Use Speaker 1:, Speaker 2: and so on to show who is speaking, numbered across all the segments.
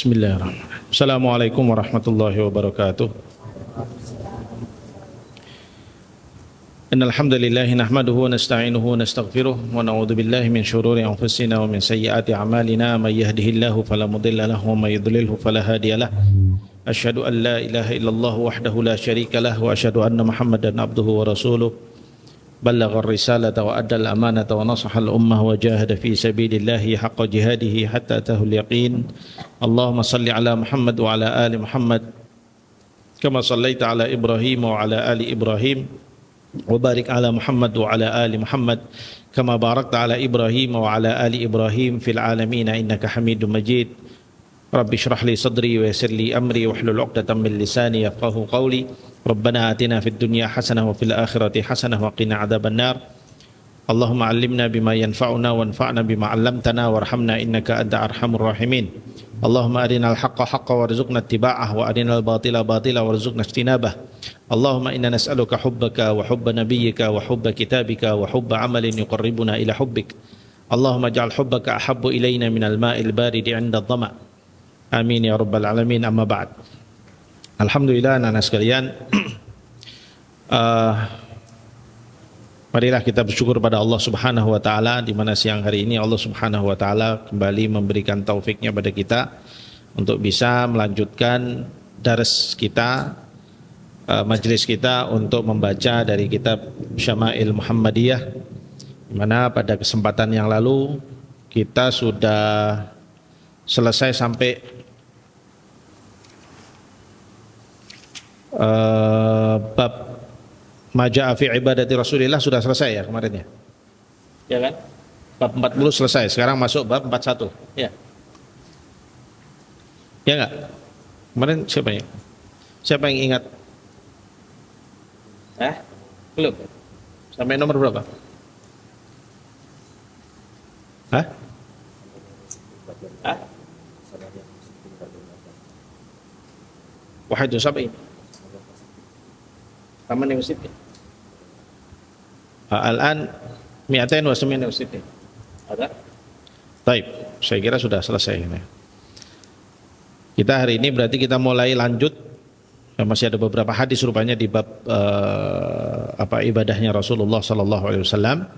Speaker 1: Bismillahirrahmanirrahim. Assalamualaikum warahmatullahi wabarakatuh. Innal hamdalillah nahmaduhu wa nasta'inuhu wa nastaghfiruh wa na'udzu billahi min shururi anfusina wa min sayyiati a'malina may yahdihillahu fala mudilla lahu wa may yudlilhu fala hadiya lahu. Asyhadu an la ilaha illallah wahdahu la syarika lahu wa asyhadu anna Muhammadan abduhu wa rasuluh. Ballagha ar-risalata wa adda al-amanata wa nasaha al-ummah wa jahada fi sabilillahi haqqa jihadihi hatta atahul yaqin. Allahumma salli ala Muhammad wa ala ali Muhammad kama sallaita ala Ibrahim wa ala ali Ibrahim wa barik ala Muhammad wa ala ali Muhammad kama barakta ala Ibrahim wa ala ali Ibrahim fil alamin innaka Hamidum Majid. Rabbi shrah li sadri wa yassir li amri wahlul 'uqdatam min lisani yafqahu qawli. Rabbana atina fid dunya hasanah wa fil akhirati hasanah wa qina adzabannar. Allahumma 'allimna bima yanfa'una wanfa'na bima 'allamtana warhamna innaka anta arhamur rahimin. Allahumma arinal haqqa haqqan warzuqna ittiba'ah wa arinal batila batila warzuqna ijtinabah. Allahumma inna nas'aluka hubbaka wa hubba nabiyyika wa hubba kitabika wa hubba 'amalin yuqarribuna ila hubbik. Allahumma ij'al hubbaka ahabbu ilayna minal ma'il baridi 'inda dhama'. Amin ya rabbal alamin. Amma ba'd. Alhamdulillah anak-anak sekalian, marilah kita bersyukur pada Allah Subhanahu wa taala di mana siang hari ini Allah Subhanahu wa taala kembali memberikan taufiknya pada kita untuk bisa melanjutkan dars kita, majelis kita untuk membaca dari kitab Syama'il Muhammadiyah, di mana pada kesempatan yang lalu kita sudah selesai sampai bab Maja'a fi ibadati Rasulillah sudah selesai ya kemarin ya. Ya kan? Bab 40 selesai. Sekarang masuk bab 41. Ya. Ya enggak? Kemarin siapa ya? Siapa yang ingat? Belum. Sampai nomor berapa? Wahidun sab'in. Taman University. Al-an mi'atain wa sembilan University. Ada? Taib. Saya kira sudah selesai ini. Kita hari ini berarti kita mulai lanjut. Masih ada beberapa hadis rupanya di bab ibadahnya Rasulullah sallallahu alaihi wasallam.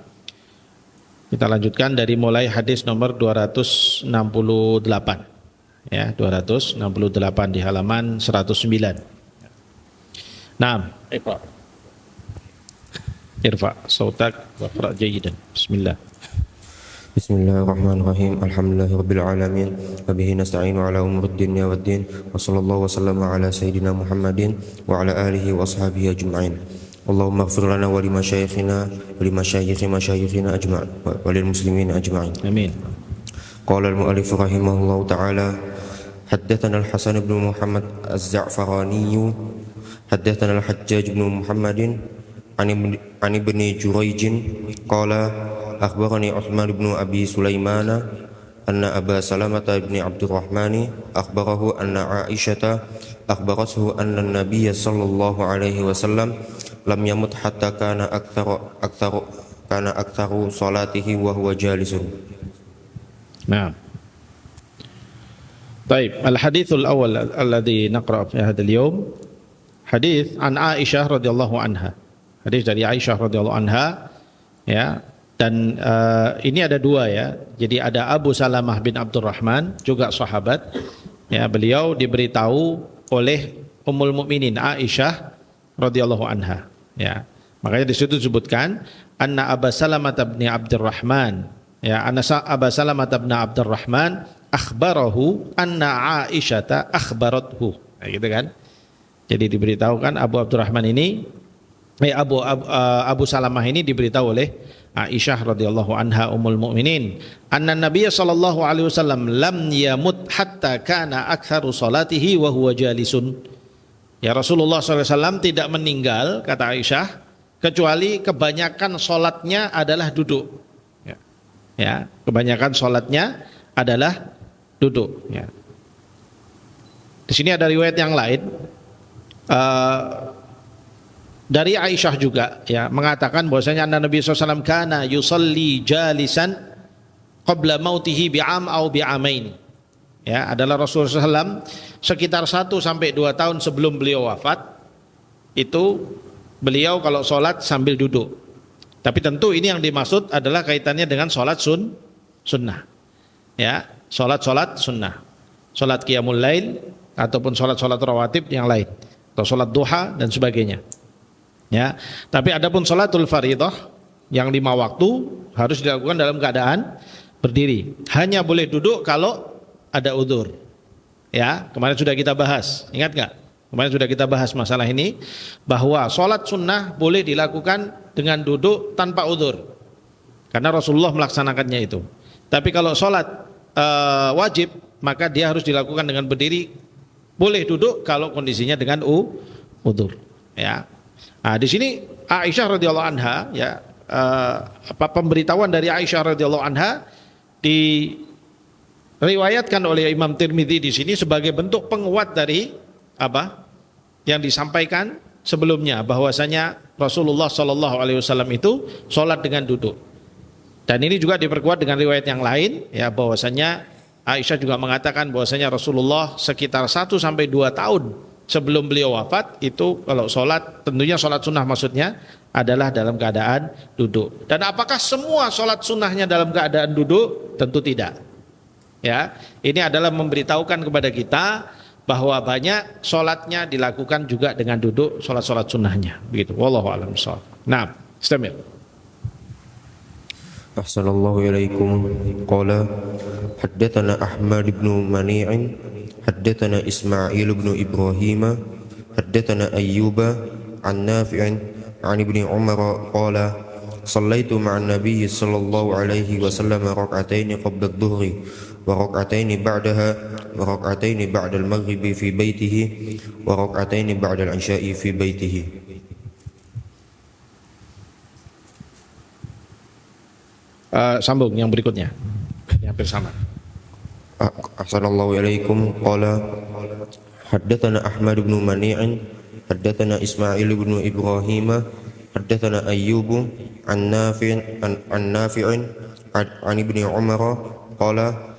Speaker 1: Kita lanjutkan dari mulai hadis nomor 268. Ya, 268 di halaman 109. Naam, irfa sautak wa qra' jayidan. Bismillah.
Speaker 2: Bismillahirrahmanirrahim. Alhamdulillahirabbil alamin. Wa bihi nasta'inu ala umuri dunya waddin. Wa sallallahu wasallama ala sayyidina Muhammadin wa ala alihi wa ashabihi ajma'in. Allahumma ighfir lana wa li masyayikhina wa li masyayikhi masyayikhina ajma'in wa lil muslimin ajma'in. Amin. Qala al-mu'allif rahimahullahu ta'ala, haddatsana al-Hasan ibn Muhammad az-Za'farani حدثنا الحجاج بن محمد عن ابن جريج قال أخبرني عثمان بن أبي سليمان أن أبا سلمة بن عبد الرحمن أخبره أن عائشة أخبرته أن النبي صلى الله عليه وسلم لم يمت حتى كان أكثر صلاته وهو جالس.
Speaker 1: نعم. طيب الحديث الأول الذي نقرأ في هذا اليوم hadis an Aisyah radhiyallahu anha. Hadis dari Aisyah radhiyallahu anha ya. Dan ini ada dua ya. Jadi ada Abu Salamah bin Abdurrahman juga sahabat. Ya, beliau diberitahu oleh Ummul Mukminin Aisyah radhiyallahu anha. Ya. Makanya di situ disebutkan anna Abu Salamah bin Abdurrahman ya, anna Abu Salamah bin Abdurrahman akhbarahu anna Aisyah akhbarathu. Nah, gitu kan? Jadi diberitahukan Abu Abdurrahman ini, Abu Salamah ini diberitahu oleh Aisyah radhiyallahu anha ummul mukminin, anna Nabiy sallallahu alaihi wasallam lam yamut hatta kana aktsaru salatihi wa huwa jalisun. Ya, Rasulullah sallallahu alaihi wasallam tidak meninggal, kata Aisyah, kecuali kebanyakan salatnya adalah duduk. Ya, kebanyakan salatnya adalah duduk. Ya. Di sini ada riwayat yang lain. Dari Aisyah juga ya mengatakan bahwasanya Nabi SAW kana yusalli jalisan qabla mautihi bi'am au bi'amain. ya adalah Rasulullah SAW sekitar 1 sampai 2 tahun sebelum beliau wafat itu beliau kalau sholat sambil duduk. Tapi tentu ini yang dimaksud adalah kaitannya dengan sholat sunnah. Ya, sholat sunnah, sholat qiyamul lail ataupun sholat rawatib yang lain, atau sholat duha dan sebagainya. Ya, tapi adapun sholatul fardhah yang 5 waktu harus dilakukan dalam keadaan berdiri. Hanya boleh duduk kalau ada udzur. Ya, kemarin sudah kita bahas, ingat nggak? Kemarin sudah kita bahas masalah ini, bahwa sholat sunnah boleh dilakukan dengan duduk tanpa udzur, karena Rasulullah melaksanakannya itu. Tapi kalau sholat wajib, maka dia harus dilakukan dengan berdiri. Boleh duduk kalau kondisinya dengan udzur. Ya. Nah, di sini Aisyah radhiyallahu anha, ya, pemberitahuan dari Aisyah radhiyallahu anha diriwayatkan oleh Imam Tirmidzi di sini sebagai bentuk penguat dari apa yang disampaikan sebelumnya, bahwasanya Rasulullah Shallallahu Alaihi Wasallam itu sholat dengan duduk. Dan ini juga diperkuat dengan riwayat yang lain, ya, bahwasanya Aisyah juga mengatakan bahwasanya Rasulullah sekitar 1 sampai 2 tahun sebelum beliau wafat itu kalau sholat, tentunya sholat sunnah maksudnya, adalah dalam keadaan duduk. Dan apakah semua sholat sunnahnya dalam keadaan duduk? Tentu tidak. Ya, ini adalah memberitahukan kepada kita bahwa banyak sholatnya dilakukan juga dengan duduk, sholat sunnahnya. Begitu. Wallahu a'lam bishawab. Nah, istamil.
Speaker 2: Ahsanallahu ilaikum. Qala haddatsana Ahmad bin Mani'in haddatsana Ismail bin Ibrahim haddatsana Ayyuba an Nafi'in an Ibni Umar qala sallaitu ma'an Nabiy sallallahu alaihi wasallam rak'atayn qabla adh-dhuhri wa rak'atayn ba'daha wa rak'atayn ba'da al-maghribi fi baitihi wa rak'atayn ba'da al-'isha'i fi baitihi.
Speaker 1: Sambung yang berikutnya, yang hampir sama.
Speaker 2: Assalamualaikum alaikum. Qala haddatsana Ahmad bin Mani'in haddatsana Ismail bin Ibrahim haddatsana Ayyub an Nafi'in an Ibni Umar qala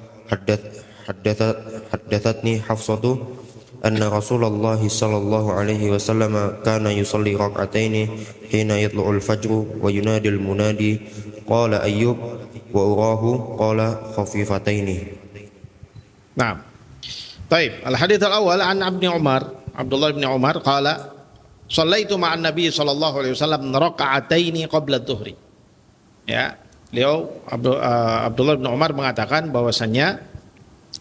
Speaker 2: haddatsatni Hafsatu anna Rasulullah sallallahu alaihi wasallam kana yusalli rak'ataini hina yatlu'ul fajru wa yunadil munadi qala Ayyub wa urahu qala khafifataini.
Speaker 1: Nah, baik. Al-hadits al-awwal an Abdullah bin Umar qala shallaitu ma'an Nabi sallallahu alaihi wasallam raka'ataini qabla adh-dhuhri. Ya, beliau Abdullah bin Umar mengatakan bahwasannya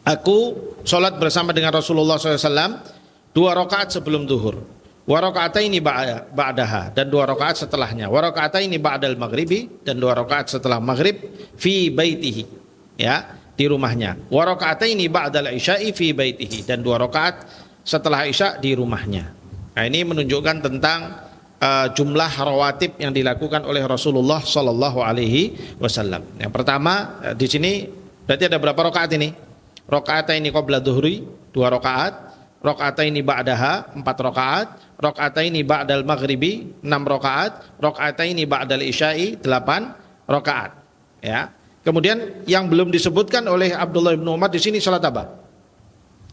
Speaker 1: aku sholat bersama dengan Rasulullah SAW 2 rakaat sebelum zuhur, wa raka'ataini ba'daha, dan 2 rakaat setelahnya, wa raka'ataini ba'dal maghribi, dan 2 rakaat setelah maghrib, fi baitihi, ya, di rumahnya, wa raka'ataini ba'dal isya'i fi baitihi, dan 2 rakaat setelah isya di rumahnya. Nah, ini menunjukkan tentang jumlah rawatib yang dilakukan oleh Rasulullah Sallallahu Alaihi Wasallam. Yang pertama di sini berarti ada berapa rakaat ini? Raka'ataini qabla dhuhri 2 rakaat, raka'ataini ba'daha 4 rakaat, raka'ataini ba'dal maghribi 6 rakaat, raka'ataini ba'dal isya'i 8 rakaat. Ya. Kemudian yang belum disebutkan oleh Abdullah bin Umar di sini salat apa?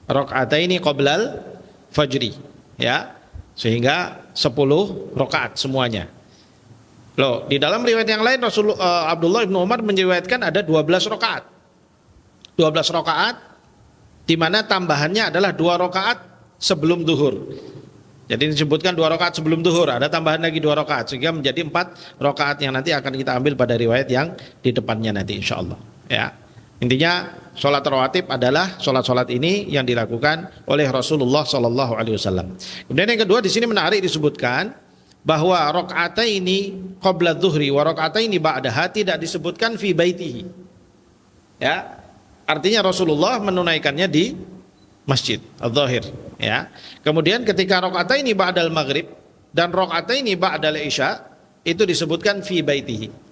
Speaker 1: Raka'ataini qablal fajri. Ya. Sehingga 10 rakaat semuanya. Loh, di dalam riwayat yang lain Abdullah bin Umar meriwayatkan ada 12 rakaat. 12 rakaat di mana tambahannya adalah 2 rakaat sebelum zuhur. Jadi disebutkan 2 rakaat sebelum zuhur, ada tambahan lagi 2 rakaat sehingga menjadi 4 rakaat yang nanti akan kita ambil pada riwayat yang di depannya nanti insyaallah. Ya. Intinya sholat rawatib adalah sholat-sholat ini yang dilakukan oleh Rasulullah Sallallahu Alaihi Wasallam. Kemudian yang kedua di sini menarik disebutkan bahwa rakaataini qabla dhuhri wa rakaataini ba'daha tidak disebutkan fi baitihi. Ya. Artinya Rasulullah menunaikannya di masjid Adh-Dhahir, ya. Kemudian ketika rakaataini ba'dal maghrib dan rakaataini ba'dal isya itu disebutkan fi baitihi.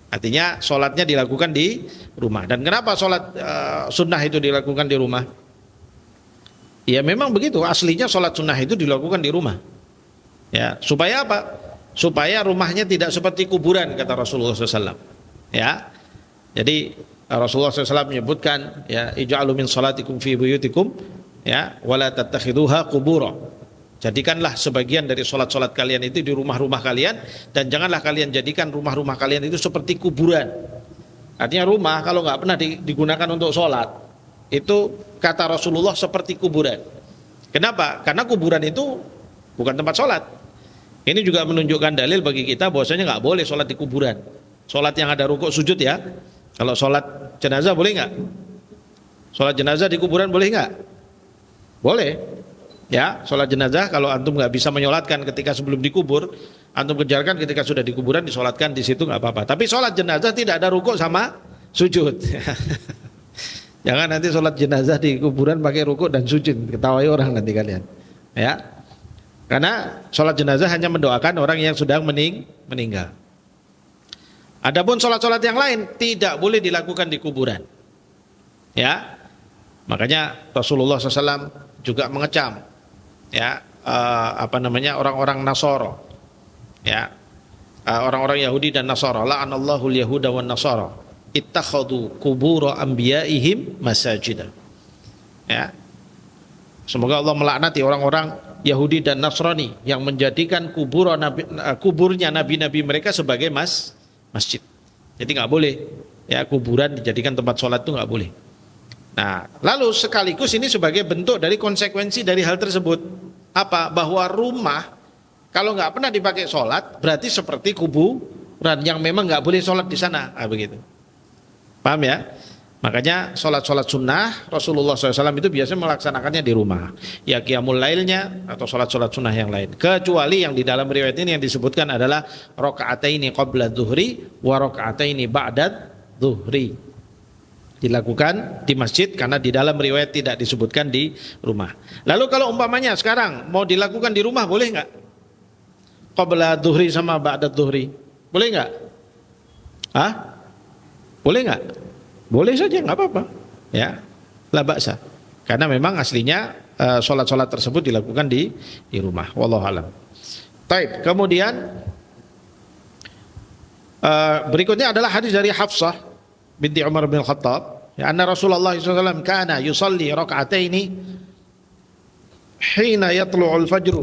Speaker 1: Artinya sholatnya dilakukan di rumah. Dan kenapa sholat sunnah itu dilakukan di rumah? Ya memang begitu, aslinya sholat sunnah itu dilakukan di rumah. Ya, supaya apa? Supaya rumahnya tidak seperti kuburan, kata Rasulullah SAW. Ya, jadi Rasulullah SAW menyebutkan, ya, ij'alu min salatikum fi buyutikum, ya, wala tattakhiduha qubura. Jadikanlah sebagian dari solat-solat kalian itu di rumah-rumah kalian, dan janganlah kalian jadikan rumah-rumah kalian itu seperti kuburan. Artinya rumah kalau nggak pernah digunakan untuk solat, itu kata Rasulullah seperti kuburan. Kenapa? Karena kuburan itu bukan tempat solat. Ini juga menunjukkan dalil bagi kita bahwasanya nggak boleh solat di kuburan. Solat yang ada rukuk sujud, ya. Kalau solat jenazah boleh nggak? Solat jenazah di kuburan boleh nggak? Boleh. Ya, sholat jenazah kalau antum nggak bisa menyolatkan ketika sebelum dikubur, antum kejarkan ketika sudah di kuburan disolatkan di situ nggak apa-apa. Tapi sholat jenazah tidak ada rukuk sama sujud. Jangan nanti sholat jenazah di kuburan pakai rukuk dan sujud, ketawai orang nanti kalian. Ya, karena sholat jenazah hanya mendoakan orang yang sudah meninggal. Adapun sholat-sholat yang lain tidak boleh dilakukan di kuburan. Ya, makanya Rasulullah SAW juga mengecam, ya, orang-orang Nasara, ya, orang-orang Yahudi dan Nasara. La'anallahu al-yahuda wan Nasara ittakhadhu qubur anbiya'ihim masajida. Ya, semoga Allah melaknati orang-orang Yahudi dan Nasrani yang menjadikan kuburnya nabi-nabi mereka sebagai masjid. Jadi nggak boleh, ya, kuburan dijadikan tempat sholat itu nggak boleh. Nah, lalu sekaligus ini sebagai bentuk dari konsekuensi dari hal tersebut. Apa? Bahwa rumah kalau nggak pernah dipakai sholat berarti seperti kuburan yang memang nggak boleh sholat di sana. Nah, begitu. Paham ya? Makanya sholat-sholat sunnah Rasulullah SAW itu biasanya melaksanakannya di rumah. Ya, qiyamul lailnya atau sholat-sholat sunnah yang lain. Kecuali yang di dalam riwayat ini yang disebutkan adalah rakaataini qabla dzuhri wa rakaataini ba'da dzuhri. Dilakukan di masjid karena di dalam riwayat tidak disebutkan di rumah. Lalu kalau umpamanya sekarang mau dilakukan di rumah boleh nggak? Qabla dzuhri sama ba'da dzuhri. Boleh nggak? Hah? Boleh nggak? Boleh saja, nggak apa-apa. Ya, la ba'sa. Karena memang aslinya sholat-sholat tersebut dilakukan di rumah. Wallahu a'lam. Baik, kemudian berikutnya adalah hadis dari Hafsah binti Umar bin Khattab, ya, anna Rasulullah SAW kana yusalli raka'ataini hina yatlu'ul fajru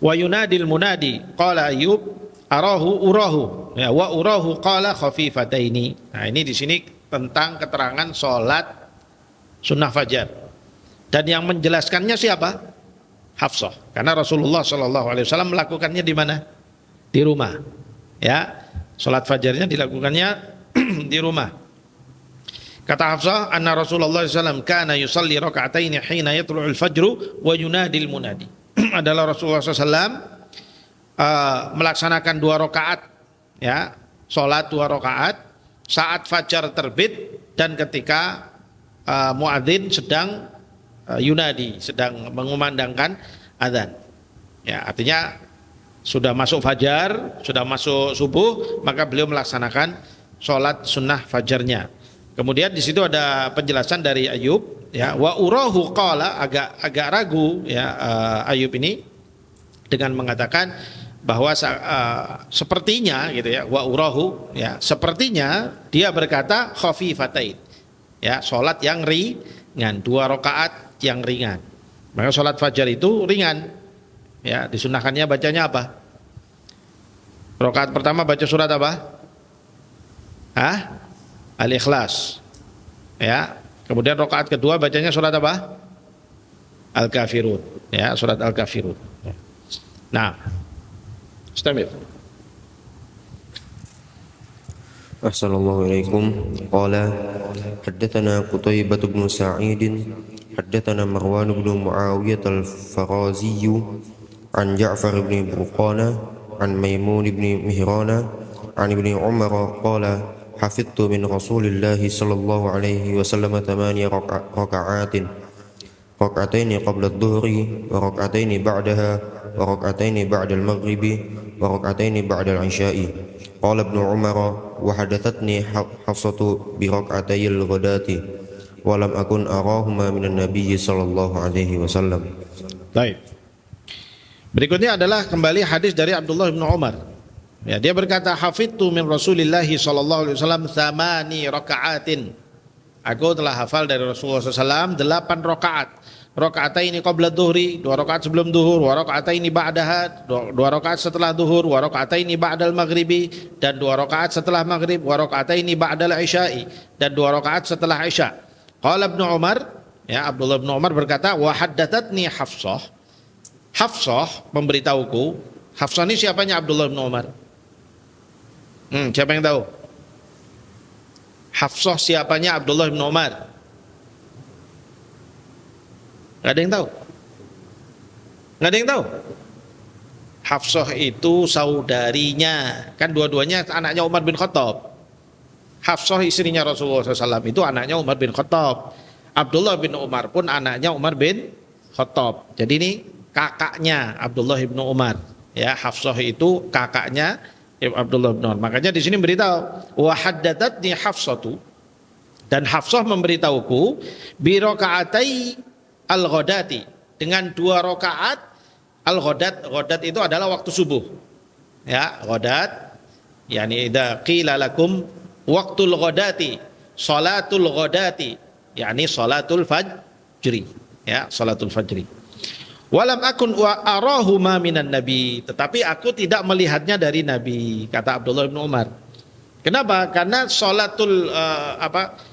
Speaker 1: wa yunadil munadi qala Ayyub urahu, ya, wa urahu qala khafifataini. Nah, ini di sini tentang keterangan salat sunnah fajar. Dan yang menjelaskannya siapa? Hafsah. Karena Rasulullah SAW melakukannya di mana? Di rumah. Ya, salat fajarnya dilakukannya di rumah. Kata Hafsah, anna Rasulullah SAW kana yusalli raka'ataini hina yatlu'ul fajru wa yunadil munadi. Adalah Rasulullah SAW melaksanakan 2 rakaat, ya, salat 2 rakaat saat fajar terbit dan ketika muadzin sedang yunadi, sedang mengumandangkan azan. Ya, artinya sudah masuk fajar, sudah masuk subuh, maka beliau melaksanakan sholat sunnah fajarnya. Kemudian di situ ada penjelasan dari Ayyub, ya, wa urahu qala, agak ragu, ya, Ayyub ini dengan mengatakan bahwa sepertinya, gitu ya, wa urahu, ya, sepertinya dia berkata khafifatain, ya, sholat yang ringan, 2 rakaat yang ringan. Maka sholat fajar itu ringan. Ya, disunahkannya bacanya apa? Rakaat pertama baca surat apa? Al-Ikhlas. Ya, kemudian rakaat kedua bacanya surat apa? Al-Kafirun. Ya, surat Al-Kafirun. Nah, istamir.
Speaker 2: Assalamualaikum. Qala haddatsana Qutaibah bin Sa'id haddatsana Marwan bin Muawiyah al-Farazi an Ja'far bin Burqana an Maimun bin Mihrana an Ibni Umar qala hafidtu min Rasulillah sallallahu alaihi wasallam 8 raka'atain qabla adh-dhuhri wa raka'atain ba'daha wa raka'atain ba'da al-maghribi wa raka'atain ba'da al-'isha'i. Qala Ibnu Umar wa hadathatni Hafsatu bi raka'atay al-ghadati wa lam akun arahuma min an-nabiy sallallahu alaihi wasallam.
Speaker 1: Baik. Berikutnya adalah kembali hadis dari Abdullah bin Umar. Ya, dia berkata hafidtu min Rasulillah sallallahu alaihi wasallam thamani raka'atin. Aku telah hafal dari Rasulullah SAW 8 rakaat. Rakaataini qabla dhuhri, 2 rakaat sebelum zuhur, wa rakaataini ba'daha, 2 rakaat setelah zuhur, wa rakaataini ba'dal maghribi, dan 2 rakaat setelah maghrib, wa rakaataini ba'dal isya'i, dan 2 rakaat setelah isya. Qala Ibnu Umar, ya Abdullah bin Umar berkata, wa haddathatni Hafsah. Hafsah memberitahuku. Hafsah ini siapanya Abdullah bin Umar? Siapa yang tahu? Hafsah siapanya Abdullah bin Umar? Gak ada yang tahu? Gak ada yang tahu? Hafsah itu saudarinya, kan dua-duanya anaknya Umar bin Khattab. Hafsah istrinya Rasulullah SAW itu anaknya Umar bin Khattab. Abdullah bin Umar pun anaknya Umar bin Khattab. Jadi ini kakaknya Abdullah bin Umar. Ya, Hafsah itu kakaknya Abdullah bin Umar. Makanya di sini beritahu, wa haddathatni Hafsatu, dan Hafsah memberitahuku bi raka'atai al-ghadati, dengan 2 rakaat al-ghadat. Ghadat itu adalah waktu subuh. Ya, ghadat yani idza qila lakum waqtul ghadati, salatul ghadati, yani salatul fajri. Ya, salatul fajri. Walam akun wa arahuma minan nabi, tetapi aku tidak melihatnya dari Nabi, kata Abdullah bin Umar. Kenapa? Karena sholatul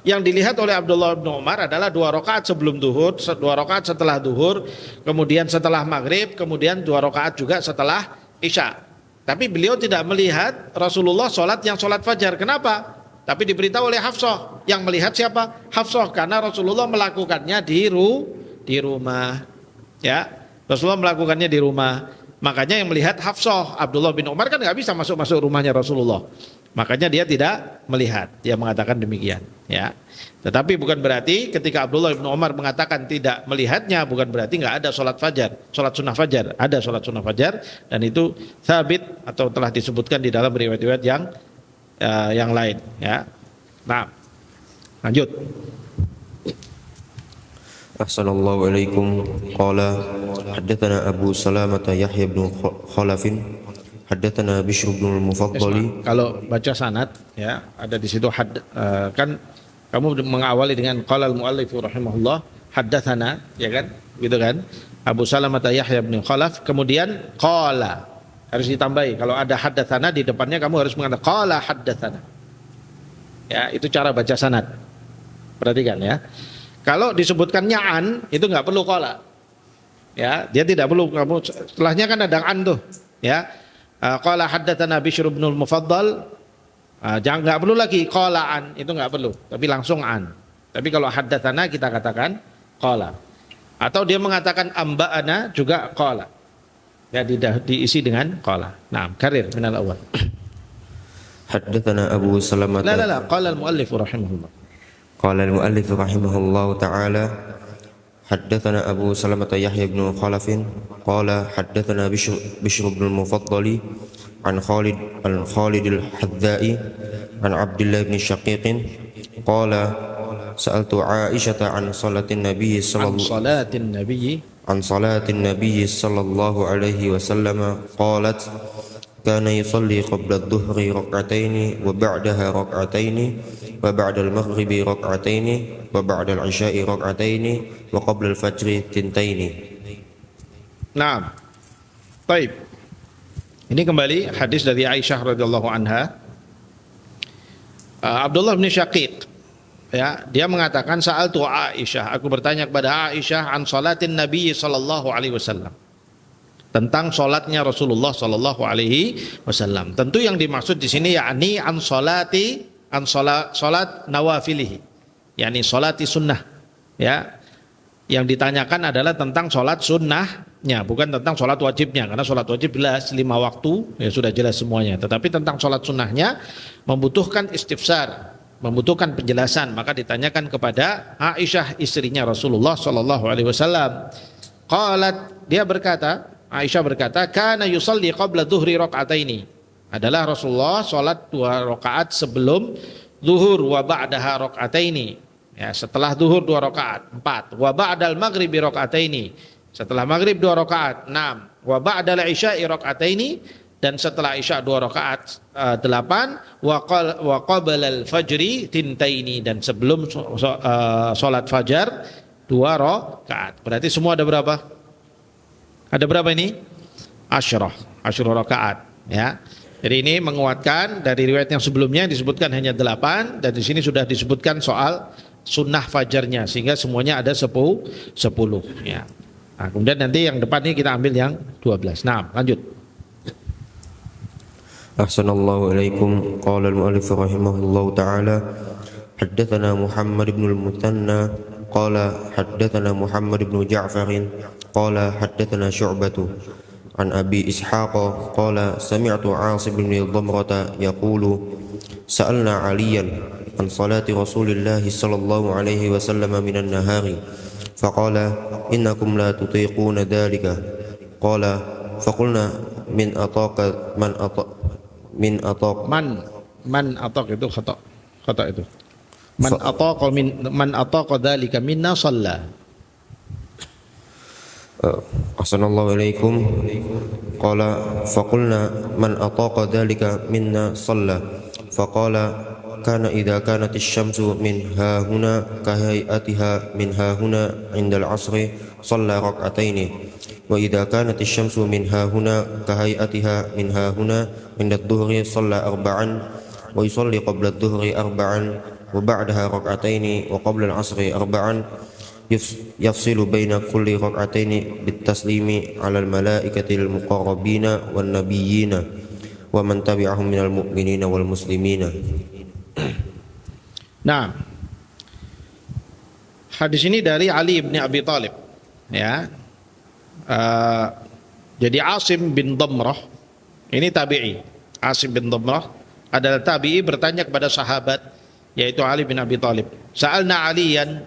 Speaker 1: yang dilihat oleh Abdullah bin Umar adalah 2 rakaat sebelum duhur, 2 rakaat setelah duhur, kemudian setelah maghrib, kemudian 2 rakaat juga setelah isya. Tapi beliau tidak melihat Rasulullah sholat yang sholat fajar. Kenapa? Tapi diberitahu oleh Hafsah. Yang melihat siapa? Hafsah, karena Rasulullah melakukannya di rumah. Ya, Rasulullah melakukannya di rumah. Makanya yang melihat Hafsah. Abdullah bin Umar kan nggak bisa masuk rumahnya Rasulullah. Makanya dia tidak melihat. Dia mengatakan demikian. Ya. Tetapi bukan berarti ketika Abdullah bin Umar mengatakan tidak melihatnya, bukan berarti nggak ada sholat fajar, sholat sunnah fajar. Ada sholat sunnah fajar, dan itu sabit atau telah disebutkan di dalam riwayat-riwayat yang lain. Ya. Nah, lanjut.
Speaker 2: Assalamualaikum alaikum. Qala haddatsana Abu Salamah Yahya bin Khalafin haddatsana Bishr bin al-Mufaddali.
Speaker 1: Kalau baca sanad ya, ada di situ kan kamu mengawali dengan qala al-muallif rahimahullah haddatsana, ya kan? Gitu kan? Abu Salamah Yahya bin Khalaf, kemudian qala, harus ditambahi. Kalau ada haddatsana di depannya kamu harus mengatakan qala haddatsana. Ya, itu cara baca sanad. Perhatikan ya. Kalau disebutkannya an, itu nggak perlu qala. Ya, dia tidak perlu, kamu setelahnya kan ada an tuh, ya. Qala haddatsana Bishr bin al-Mufaddal, jangan, nggak perlu lagi qala an, itu nggak perlu, tapi langsung an. Tapi kalau haddatsana kita katakan qala. Atau dia mengatakan amba'ana juga qala. Ya, diisi dengan qala. Nah, karir minal awal.
Speaker 2: Haddatsana Abu Salamah.
Speaker 1: La, qala al-muallif rahimahullah.
Speaker 2: قال المؤلف رحمه الله تعالى حدثنا أبو سلمة يحيى بن خلف قال حدثنا بشر بن المفضل عن خالد الحذاء عن عبد الله بن شقيق قال سألت عائشة عن صلاة النبي صلى الله عليه وسلم قالت كان يصلي قبل الظهر ركعتين وبعدها ركعتين وبعد المغرب ركعتين وبعد العشاء ركعتين وقبل الفجر تنتين.
Speaker 1: Nah, baik. Ini kembali hadis dari Aisyah radhiyallahu anha. Abdullah bin Syaqiq, ya, dia mengatakan sa'altu Aisyah, aku bertanya kepada Aisyah an salatin Nabi sallallahu alaihi wasallam, tentang salatnya Rasulullah sallallahu alaihi wasallam. Tentu yang dimaksud di sini yakni an salat nawafilihi, yakni salati sunnah. Ya, yang ditanyakan adalah tentang salat sunnahnya, bukan tentang salat wajibnya, karena salat wajib jelas 5 waktu, ya sudah jelas semuanya. Tetapi tentang salat sunnahnya membutuhkan istifsar, membutuhkan penjelasan, maka ditanyakan kepada Aisyah istrinya Rasulullah sallallahu alaihi wasallam. Qalat, dia berkata, Aisyah berkata, kana yusalli qabla dhuhri raka'ataini, adalah Rasulullah salat 2 rakaat sebelum zuhur, wa ba'daha raka'ataini, ya, setelah zuhur 2 rakaat 4, wa ba'dal maghribi raka'ataini, setelah maghrib 2 rakaat 6, wa ba'dal isya'i raka'ataini, dan setelah Isya 2 rakaat 8, wa qabla al-fajri tintaini, dan sebelum salat fajar 2 rakaat. Berarti semua ada berapa? Ada berapa ini? Asyrah rakaat, ya. Jadi ini menguatkan dari riwayat yang sebelumnya disebutkan hanya 8, dan di sini sudah disebutkan soal sunnah fajarnya, sehingga semuanya ada 10 ya. Nah, kemudian nanti yang depan ini kita ambil yang 12. Nah, lanjut.
Speaker 2: Ahsanallahu ilaikum. Qala al-mu'allif rahimahullahu ta'ala, haddatsana Muhammad ibn al-Muthanna qala haddatsana Muhammad ibn Ja'far qala haddatsana Syu'bah an Abi Ishaq qala sami'tu 'Asim bin Dhamrah yaqulu sa'alna 'Aliyan an salati Rasulillah sallallahu alaihi wasallam minan nahari faqala innakum la tutiquna dhalika qala faqulna min ataqa man ataq itu khata itu man ataqa dhalika minna shalla. Ahsanallahu ilaikum. Qala faqulna man ataqa dhalika minna shalla faqala kana idza kanat asy-syamsu min hahuna ka hay'atiha min hahuna 'inda al-'asri shalla rak'ataini wa idza kanat asy-syamsu min hahuna ka hay'atiha min hahuna 'inda adh-dhuhri shalla arba'an wa yusalli qabla adh-dhuhri arba'an wa ba'daha rak'ataini wa qabla al-'asri arba'an yafsilu baina kulli rak'ataini bit-taslimi 'ala al-malaikati al-muqarrabina wan nabiyyina wa man tabi'ahum minal mu'minina wal muslimina.
Speaker 1: Nah, hadis ini dari Ali bin Abi Thalib, ya. Jadi Asim bin Dhamrah ini tabi'i. Asim bin Dhamrah adalah tabi'i, bertanya kepada sahabat yaitu Ali bin Abi Thalib. Sa'alna Aliyan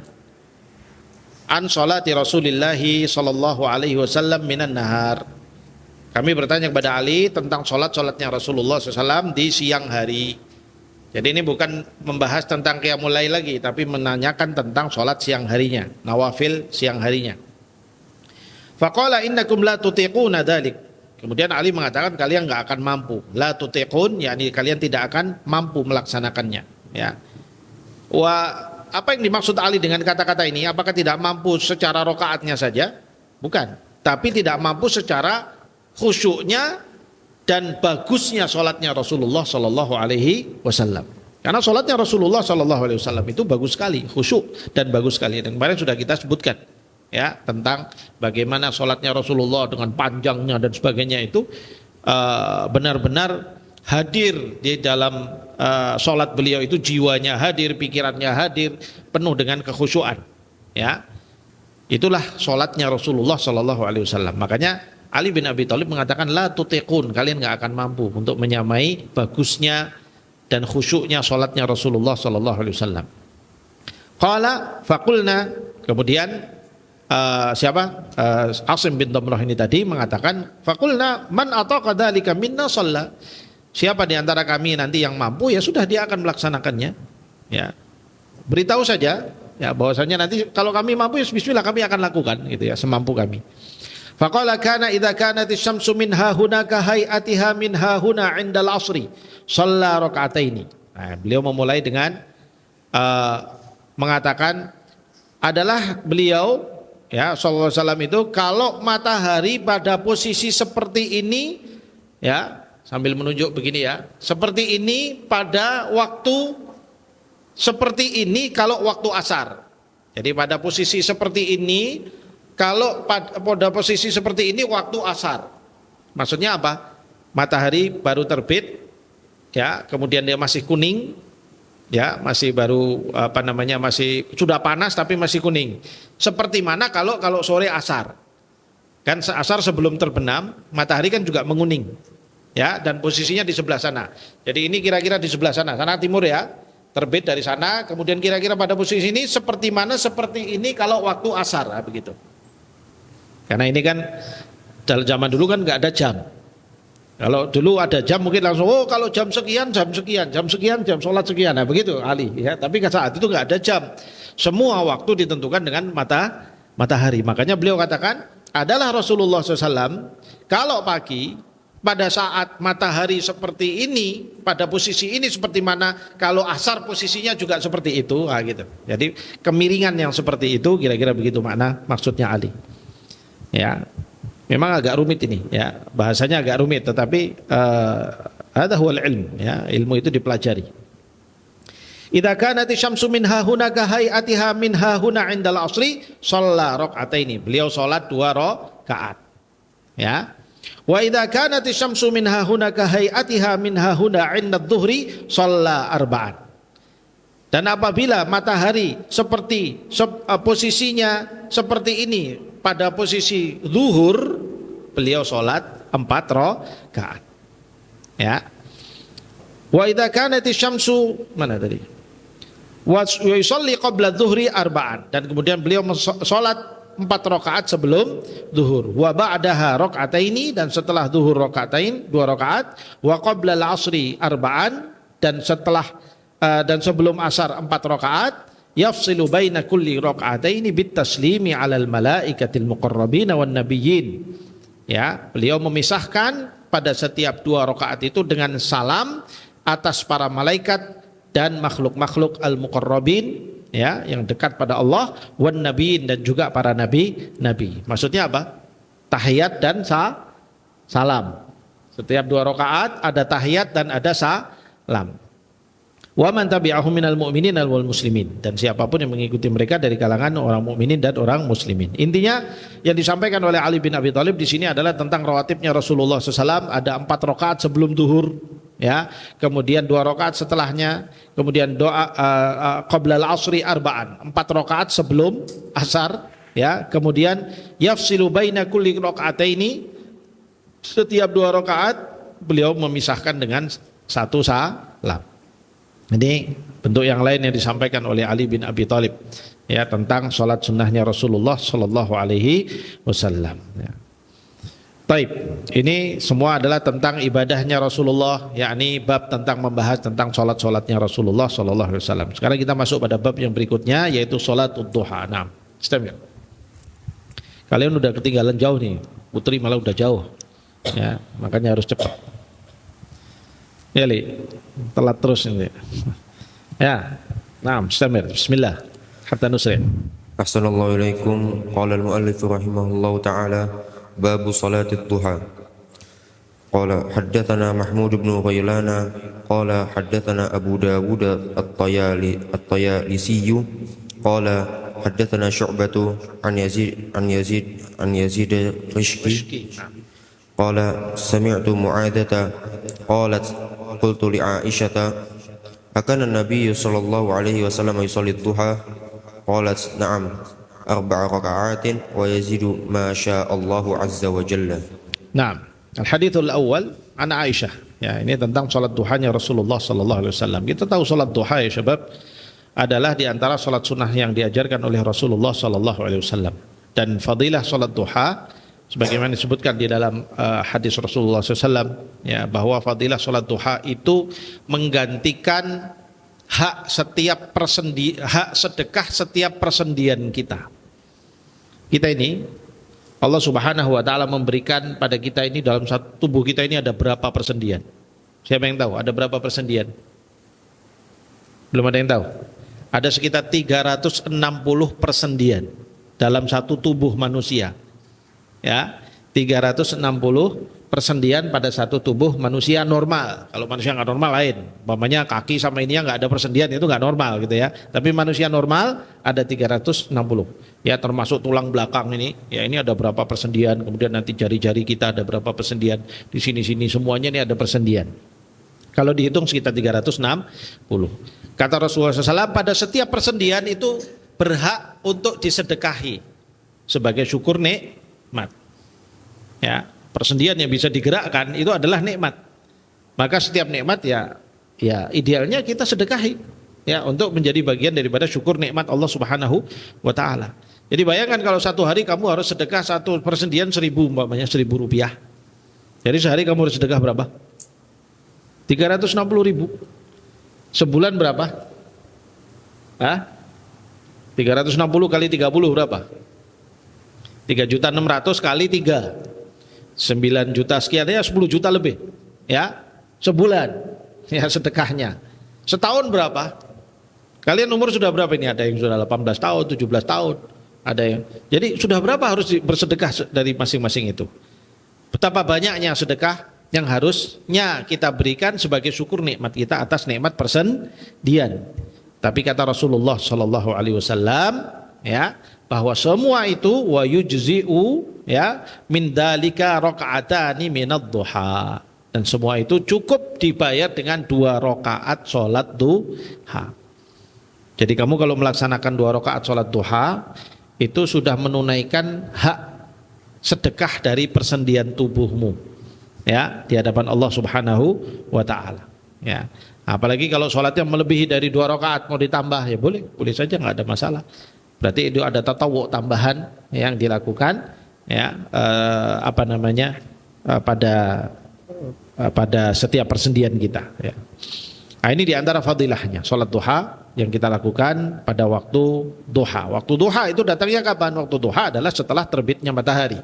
Speaker 1: an salati Rasulillah sallallahu alaihi wasallam minan nahar. Kami bertanya kepada Ali tentang salatnya Rasulullah SAW di siang hari. Jadi ini bukan membahas tentang qiyamul lail lagi, tapi menanyakan tentang salat siang harinya, nawafil siang harinya. Faqala innakum la tutiquna dzalik. Kemudian Ali mengatakan kalian enggak akan mampu. La tutiqun, yakni kalian tidak akan mampu melaksanakannya, ya. Apa yang dimaksud Ali dengan kata-kata ini? Apakah tidak mampu secara rakaatnya saja? Bukan, tapi tidak mampu secara khusyuknya dan bagusnya sholatnya Rasulullah Sallallahu Alaihi Wasallam. Karena sholatnya Rasulullah Sallallahu Alaihi Wasallam itu bagus sekali, khusyuk dan bagus sekali. Dan kemarin sudah kita sebutkan, ya, tentang bagaimana sholatnya Rasulullah dengan panjangnya dan sebagainya itu benar-benar hadir di dalam sholat beliau itu, jiwanya hadir, pikirannya hadir, penuh dengan kekhusyuan, ya. Itulah sholatnya Rasulullah Sallallahu Alaihi Wasallam. Makanya Ali bin Abi Thalib mengatakan la tutiqun, kalian enggak akan mampu untuk menyamai bagusnya dan khusyuknya salatnya Rasulullah sallallahu alaihi wasallam. Qala faqulna, kemudian Asim bin Dhamrah ini tadi mengatakan faqulna man ataqa dzalika minna shalla. Siapa di antara kami nanti yang mampu, ya sudah dia akan melaksanakannya, ya. Beritahu saja, ya, bahwasanya nanti kalau kami mampu, ya bismillah kami akan lakukan, gitu ya, semampu kami. Faqala kana idza kanat asy-syamsu min hahuna ka hay'atiha min hahuna 'inda al-'asri shalla rak'ataini. Nah, beliau memulai dengan mengatakan adalah beliau, ya, sallallahu alaihi wasallam itu kalau matahari pada posisi seperti ini, ya, sambil menunjuk begini, ya, seperti ini pada waktu seperti ini kalau waktu asar. Jadi pada posisi seperti ini, kalau pada posisi seperti ini waktu asar. Maksudnya apa? Matahari baru terbit, ya, kemudian dia masih kuning, ya, masih baru masih sudah panas tapi masih kuning. Seperti mana kalau sore asar? Kan asar sebelum terbenam, matahari kan juga menguning, ya, dan posisinya di sebelah sana. Jadi ini kira-kira di sebelah sana timur, ya. Terbit dari sana, kemudian kira-kira pada posisi ini seperti mana? Seperti ini kalau waktu asar, begitu. Karena ini kan dalam zaman dulu kan nggak ada jam. Kalau dulu ada jam mungkin langsung, oh kalau jam sekian, jam sholat sekian, nah begitu Ali, ya. Tapi saat itu nggak ada jam. Semua waktu ditentukan dengan matahari. Makanya beliau katakan adalah Rasulullah SAW kalau pagi pada saat matahari seperti ini, pada posisi ini seperti mana, kalau asar posisinya juga seperti itu, gitu. Jadi kemiringan yang seperti itu, kira-kira begitu makna maksudnya Ali. Ya, memang agak rumit ini, ya bahasanya agak rumit, tetapi hadza huwal ilm, ya ilmu itu dipelajari. Idza kanat syamsu min hahuna ka hayatiha min hahuna indal asri shalla rakaataini. Beliau salat 2 rakaat. Ya. Wa idza kanat syamsu min hahuna ka hayatiha min hahuna indad dhuhri shalla arba'an. Dan apabila matahari seperti posisinya seperti ini pada posisi zuhur, beliau salat 4 rakaat. Ya. Wa idza kanat syamsu mana tadi? Wa yusalli qabla dhuhri arba'an, dan kemudian beliau salat 4 rakaat sebelum zuhur. Wa ba'daha raka'ataini, dan setelah zuhur raka'atain 2 rakaat. Wa qabla al-'asri arba'an, dan setelah dan sebelum asar 4 rakaat. Yafsilu baina kulli raka'ataini bit taslimi 'alal malaikatil muqarrabin wan nabiyyin. Ya, beliau memisahkan pada setiap 2 rakaat itu dengan salam atas para malaikat dan makhluk-makhluk al-muqarrabin, ya, yang dekat pada Allah, wan nabiyyin, dan juga para nabi. Maksudnya apa? Tahiyat dan salam. Setiap 2 rakaat ada tahiyat dan ada salam. Wa man tabi'ahum minal mu'minin wal muslimin, dan siapapun yang mengikuti mereka dari kalangan orang mukminin dan orang muslimin. Intinya yang disampaikan oleh Ali bin Abi Thalib di sini adalah tentang rawatibnya Rasulullah SAW. Ada 4 rakaat sebelum zuhur, ya, kemudian 2 rakaat setelahnya, kemudian doa qabla al-'asri arba'an, 4 rakaat sebelum asar, ya, kemudian yafsilu baina kulli raka'ataini, setiap 2 rakaat beliau memisahkan dengan 1 salam. Ini bentuk yang lain yang disampaikan oleh Ali bin Abi Thalib, ya, tentang salat sunnahnya Rasulullah sallallahu alaihi wasallam, ya. Taib, ini semua adalah tentang ibadahnya Rasulullah, yakni bab tentang membahas tentang salat-salatnya Rasulullah sallallahu alaihi wasallam. Sekarang kita masuk pada bab yang berikutnya, yaitu salatul duha. Nah, step ya. Kalian udah ketinggalan jauh nih, Putri malah udah jauh, ya, makanya harus cepat. Ya, Li, telat terus ini. Ya, nah, istamir. Bismillah. Hatta nusri.
Speaker 2: Assalamualaikum alaikum. Qala al-muallif rahimahullahu ta'ala, babu salatit duha. Qala haddatsana Mahmud bin Ghailana qala haddatsana Abu Dawud at-Tayalisi qala haddatsana Syu'bah an Yazid Rishki qala sami'tu Mu'adzah qalat qultu li Aisyah akana an-nabiy sallallahu alaihi wasallam yusalli ad-duha qalat na'am 4 raka'atin wa yazidu ma syaa Allahu azza wa jalla.
Speaker 1: Naam, al-hadithul awal an Aisyah. Ya, ini tentang salat duhanya Rasulullah sallallahu alaihi wasallam. Kita tahu salat duha, ya syabab, adalah di antara salat sunnah yang diajarkan oleh Rasulullah sallallahu alaihi wasallam. Dan fadilah salat duha sebagaimana disebutkan di dalam hadis Rasulullah SAW, ya, bahwa fadilah salat duha itu menggantikan hak sedekah setiap persendian kita. Kita ini, Allah Subhanahu wa taala memberikan pada kita ini, dalam satu tubuh kita ini ada berapa persendian? Siapa yang tahu ada berapa persendian? Belum ada yang tahu. Ada sekitar 360 persendian dalam satu tubuh manusia. Ya, 360 persendian pada satu tubuh manusia normal. Kalau manusia nggak normal lain, umpamanya kaki sama ininya nggak ada persendian, itu nggak normal gitu ya. Tapi manusia normal ada 360, ya, termasuk tulang belakang ini, ya, ini ada berapa persendian, kemudian nanti jari-jari kita ada berapa persendian, di sini-sini semuanya ini ada persendian. Kalau dihitung sekitar 360. Kata Rasulullah SAW, pada setiap persendian itu berhak untuk disedekahi sebagai syukur nikmat. Ya, persendian yang bisa digerakkan itu adalah nikmat. Maka setiap nikmat ya idealnya kita sedekahi, ya, untuk menjadi bagian daripada syukur nikmat Allah Subhanahu wa taala. Jadi bayangkan kalau satu hari kamu harus sedekah satu persendian 1.000, umpamanya 1.000 rupiah. Jadi sehari kamu harus sedekah berapa? 360.000. Sebulan berapa? 360 kali 30 berapa? 3.600.000 kali 3. 9 juta sekian ya 10 juta lebih ya sebulan ya sedekahnya. Setahun berapa? Kalian umur sudah berapa ini? Ada yang sudah 18 tahun, 17 tahun, ada yang. Jadi sudah berapa harus bersedekah dari masing-masing itu? Betapa banyaknya sedekah yang harusnya kita berikan sebagai syukur nikmat kita atas nikmat persendian. Tapi kata Rasulullah Shallallahu Alaihi Wasallam ya bahwa semua itu wa yujzi'u ya min dalika rakaatani minad duha, dan semua itu cukup dibayar dengan 2 rakaat sholat duha. Jadi kamu kalau melaksanakan 2 rakaat sholat duha itu sudah menunaikan hak sedekah dari persendian tubuhmu ya di hadapan Allah Subhanahu wa taala ya. Apalagi kalau sholatnya melebihi dari 2 rakaat mau ditambah ya boleh saja, nggak ada masalah. Berarti itu ada tatawu tambahan yang dilakukan ya pada setiap persendian kita ya. Nah, ini diantara fadilahnya sholat duha yang kita lakukan pada waktu duha. Waktu duha itu datangnya kapan? Waktu duha adalah setelah terbitnya matahari.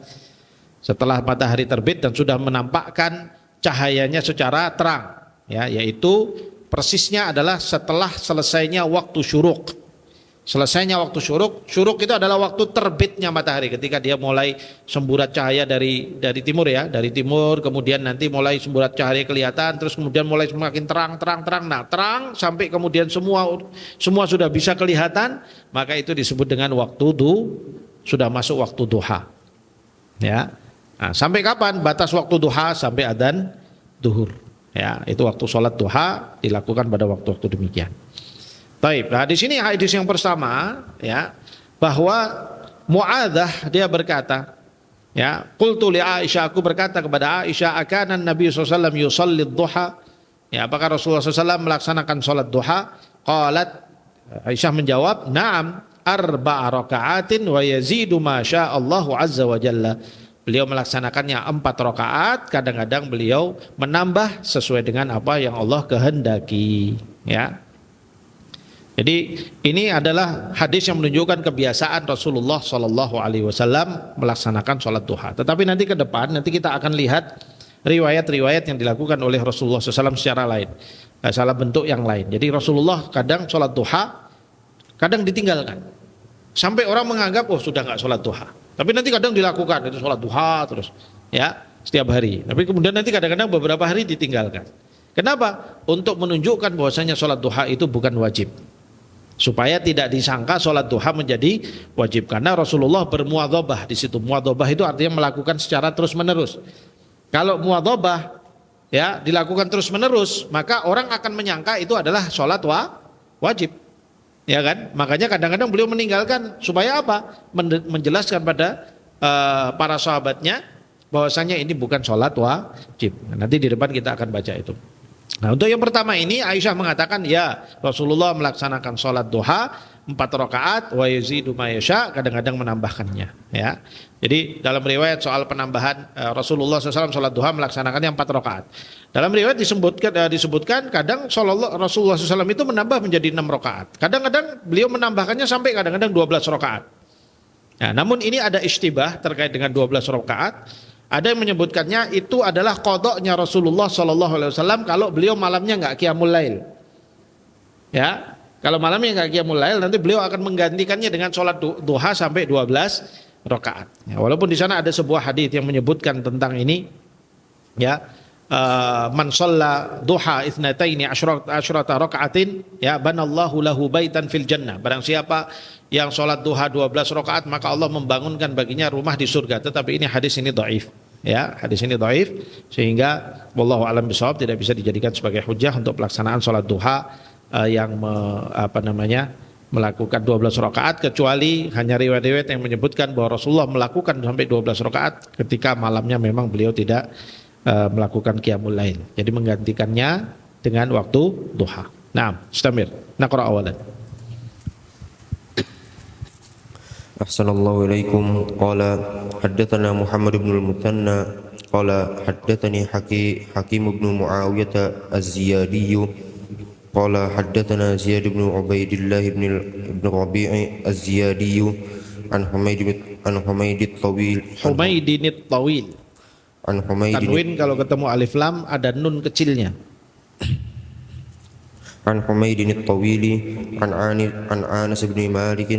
Speaker 1: Setelah matahari terbit dan sudah menampakkan cahayanya secara terang ya, yaitu persisnya adalah setelah selesainya waktu syuruk. Selesainya waktu syuruk itu adalah waktu terbitnya matahari, ketika dia mulai semburat cahaya dari timur ya, dari timur, kemudian nanti mulai semburat cahaya kelihatan, terus kemudian mulai semakin terang, nah terang sampai kemudian semua sudah bisa kelihatan, maka itu disebut dengan waktu sudah masuk waktu duha ya. Nah, sampai kapan batas waktu duha? Sampai adzan duhur ya, itu waktu sholat duha dilakukan pada waktu-waktu demikian. Baik, nah di sini hadis yang pertama ya, bahwa Mu'adzah dia berkata ya, qultu li Aisyah, aku berkata kepada Aisyah, akana Nabi SAW yusalli duha ya, apakah Rasulullah SAW melaksanakan salat duha? Qalat, Aisyah menjawab, na'am, 4 raka'atin wa yazidu ma sya'allahu azza wa jalla. Beliau melaksanakannya 4 rakaat, kadang-kadang beliau menambah sesuai dengan apa yang Allah kehendaki ya. Jadi ini adalah hadis yang menunjukkan kebiasaan Rasulullah Shallallahu Alaihi Wasallam melaksanakan sholat duha. Tetapi nanti ke depan kita akan lihat riwayat-riwayat yang dilakukan oleh Rasulullah SAW secara lain, salah bentuk yang lain. Jadi Rasulullah kadang sholat duha, kadang ditinggalkan, sampai orang menganggap oh sudah nggak sholat duha. Tapi nanti kadang dilakukan itu sholat duha terus ya setiap hari. Tapi kemudian nanti kadang-kadang beberapa hari ditinggalkan. Kenapa? Untuk menunjukkan bahwasanya sholat duha itu bukan wajib, supaya tidak disangka sholat duha menjadi wajib. Karena Rasulullah bermuadzabah di situ. Muadzabah itu artinya melakukan secara terus menerus. Kalau muadzabah ya dilakukan terus menerus, maka orang akan menyangka itu adalah sholat wajib, ya kan? Makanya kadang-kadang beliau meninggalkan supaya apa? Menjelaskan pada para sahabatnya bahwasanya ini bukan sholat wajib. Nanti di depan kita akan baca itu. Nah, untuk yang pertama ini Aisyah mengatakan ya, Rasulullah melaksanakan sholat duha 4 rakaat wa yazidu ma yasha, kadang-kadang menambahkannya ya. Jadi dalam riwayat soal penambahan Rasulullah SAW sholat duha melaksanakannya 4 rakaat. Dalam riwayat disebutkan kadang Rasulullah SAW itu menambah menjadi 6 rakaat. Kadang-kadang beliau menambahkannya sampai kadang-kadang 12 rakaat. Nah, namun ini ada ishtibah terkait dengan 12 rakaat. Ada yang menyebutkannya itu adalah qadanya Rasulullah SAW kalau beliau malamnya nggak qiyamul lail. Ya, kalau malamnya nggak qiyamul lail, nanti beliau akan menggantikannya dengan sholat duha sampai 12 rakaat. Ya, walaupun di sana ada sebuah hadis yang menyebutkan tentang ini, ya, man shalla duha ithnataini asyrata rakaatin ya banallahu lahu baitan fil jannah. Barang siapa yang sholat duha 12 rakaat maka Allah membangunkan baginya rumah di surga. Tetapi ini hadis ini dhaif. Ya, hadis ini dhaif sehingga wallahu alam bisawab tidak bisa dijadikan sebagai hujah untuk pelaksanaan sholat duha yang melakukan 12 rakaat, kecuali hanya riwayat-riwayat yang menyebutkan bahwa Rasulullah melakukan sampai 12 rakaat ketika malamnya memang beliau tidak melakukan qiyamul lail. Jadi menggantikannya dengan waktu duha. Naam, istamir. Naqra awalan.
Speaker 2: Ahsanallahu ilaikum. Qala haddatsana Muhammad bin al-Mutanna qala haddatsani Hakim bin Muawiyah az-Ziyadi qala haddatsana Ziyad bin Ubaidillah bin Rabi' az-Ziyadi an Humayd at-Tawil An Humaid
Speaker 1: Tanwin kalau ketemu alif lam ada nun kecilnya.
Speaker 2: عن حميد الطويل عن أنس بن مالك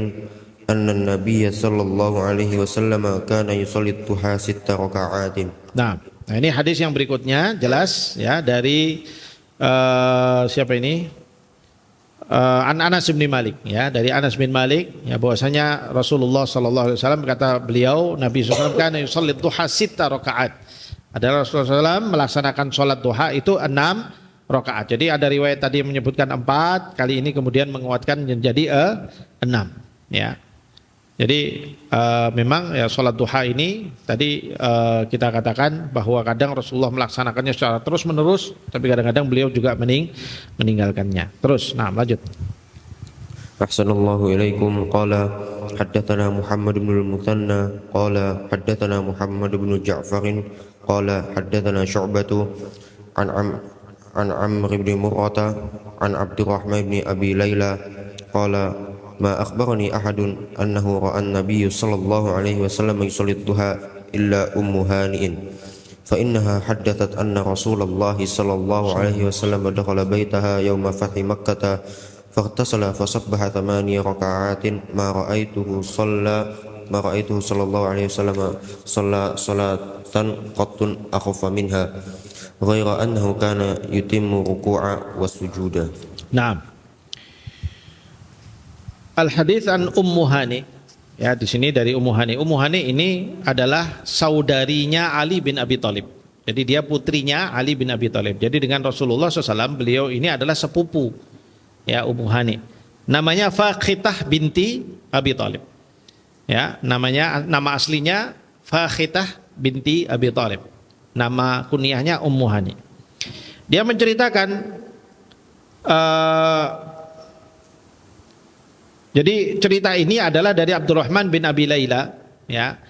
Speaker 2: أن النبي صلى الله عليه وسلم كان يصلي الضحى 6 ركعات.
Speaker 1: Nah ini hadis yang berikutnya jelas ya dari siapa ini? An Anas bin Malik ya, dari Anas bin Malik ya, bahwasanya Rasulullah sallallahu alaihi wasallam kata beliau Nabi SAW kan yusalli duha 6 rakaat. Adalah Rasulullah SAW melaksanakan sholat duha itu 6 rakaat. Jadi ada riwayat tadi yang menyebutkan 4, kali ini kemudian menguatkan menjadi 6 ya. Jadi memang ya sholat duha ini tadi kita katakan bahwa kadang Rasulullah melaksanakannya secara terus menerus, tapi kadang-kadang beliau juga meninggalkannya. Terus, nah lanjut.
Speaker 2: Ahsanallahu ilaikum. Qala haddatsana Muhammad bin al-Muthanna qala haddatsana Muhammad bin Ja'far qala haddatsana Syu'bah an Amr bin Murrah an Abdurrahman bin Abi Layla qala ma akhbarani ahadun annahu ra'a an-nabiy sallallahu alaihi wasallam yusalli ad-duha illa ummu hani'in fa innaha haddathat anna Rasulullah sallallahu alaihi wasallam dakhala baitaha yawma fathi Makkah faghtasala fasabbaha 8 raka'atin ma ra'aituhu sallallahu alaihi wasallam salatan qattun akhaffa minha ghaira annahu kana yutimmu ruku'a was sujuda.
Speaker 1: Naam. Al hadits an Ummu Hani. Ya, di sini dari Ummu Hani. Ummu Hani ini adalah saudarinya Ali bin Abi Thalib. Jadi dia putrinya Ali bin Abi Thalib. Jadi dengan Rasulullah SAW beliau ini adalah sepupu. Ya, Ummu Hani. Namanya Fakhitah binti Abi Thalib. Ya, nama aslinya Fakhitah binti Abi Thalib. Nama kunyahnya Ummu Hani. Dia menceritakan jadi cerita ini adalah dari Abdurrahman bin Abi Layla ya.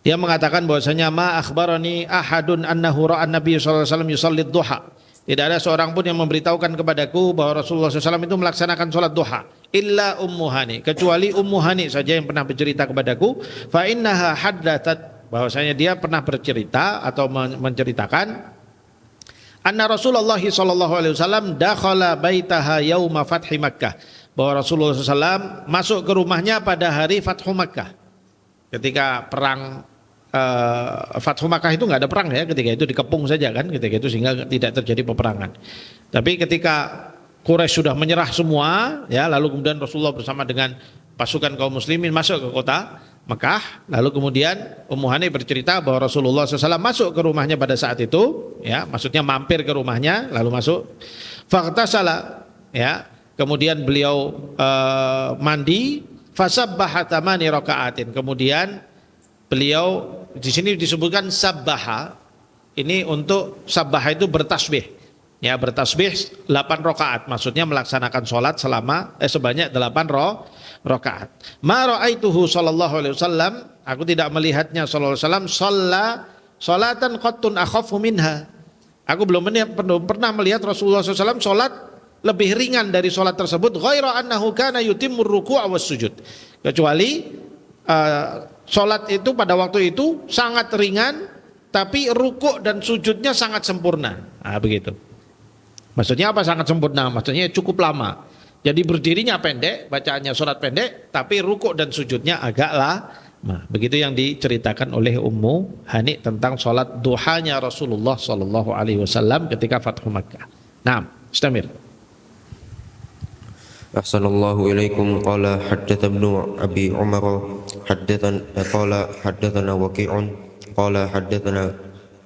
Speaker 1: Dia mengatakan bahwasanya ma akhbarani ahadun annahu ra'a an-nabiy sallallahu alaihi wasallam yusalli duha. Tidak ada seorang pun yang memberitahukan kepadaku bahwa Rasulullah SAW itu melaksanakan sholat duha illa Ummu Hani, kecuali Ummu Hani saja yang pernah bercerita kepadaku. Fa innaha haddathat, bahwasanya dia pernah bercerita atau menceritakan anna Rasulullah sallallahu alaihi wasallam dakhala baitaha yauma fathi Makkah, bahwa Rasulullah SAW masuk ke rumahnya pada hari Fathu Makkah. Ketika perang Fathu Makkah itu nggak ada perang ya, ketika itu dikepung saja kan, ketika itu sehingga tidak terjadi peperangan. Tapi ketika Quraisy sudah menyerah semua ya, lalu kemudian Rasulullah bersama dengan pasukan kaum muslimin masuk ke kota Mekah, lalu kemudian Ummu Hani bercerita bahwa Rasulullah SAW masuk ke rumahnya pada saat itu, ya, maksudnya mampir ke rumahnya, lalu masuk. Faghtasala, ya, kemudian beliau mandi, fasabbaha 8 raka'atin, kemudian beliau di sini disebutkan sabbaha, ini untuk sabbaha itu bertasbih, ya, bertasbih 8 rakaat, maksudnya melaksanakan sholat selama sebanyak 8 rakaat. Ma ra'aituhu sallallahu alaihi wasallam, aku tidak melihatnya sallallahu alaihi wasallam salatan qattun akhafu minha. Aku belum pernah melihat Rasulullah SAW sholat lebih ringan dari sholat tersebut, ghaira annahu kana yutimmu ruku'a was sujud, kecuali sholat itu pada waktu itu sangat ringan, tapi rukuk dan sujudnya sangat sempurna. Nah, begitu. Maksudnya apa sangat sempurna? Maksudnya cukup lama. Jadi berdirinya pendek, bacaannya sholat pendek, tapi rukuk dan sujudnya agak lama. Begitu yang diceritakan oleh Ummu Hani tentang sholat duhanya Rasulullah Sallallahu Alaihi Wasallam ketika Fathu Makkah. Nah, istamir.
Speaker 2: Ahsanallahu ilaikum. Qala haddatsa ibnu Abi Umar haddatsana Waqi'un qala haddatsana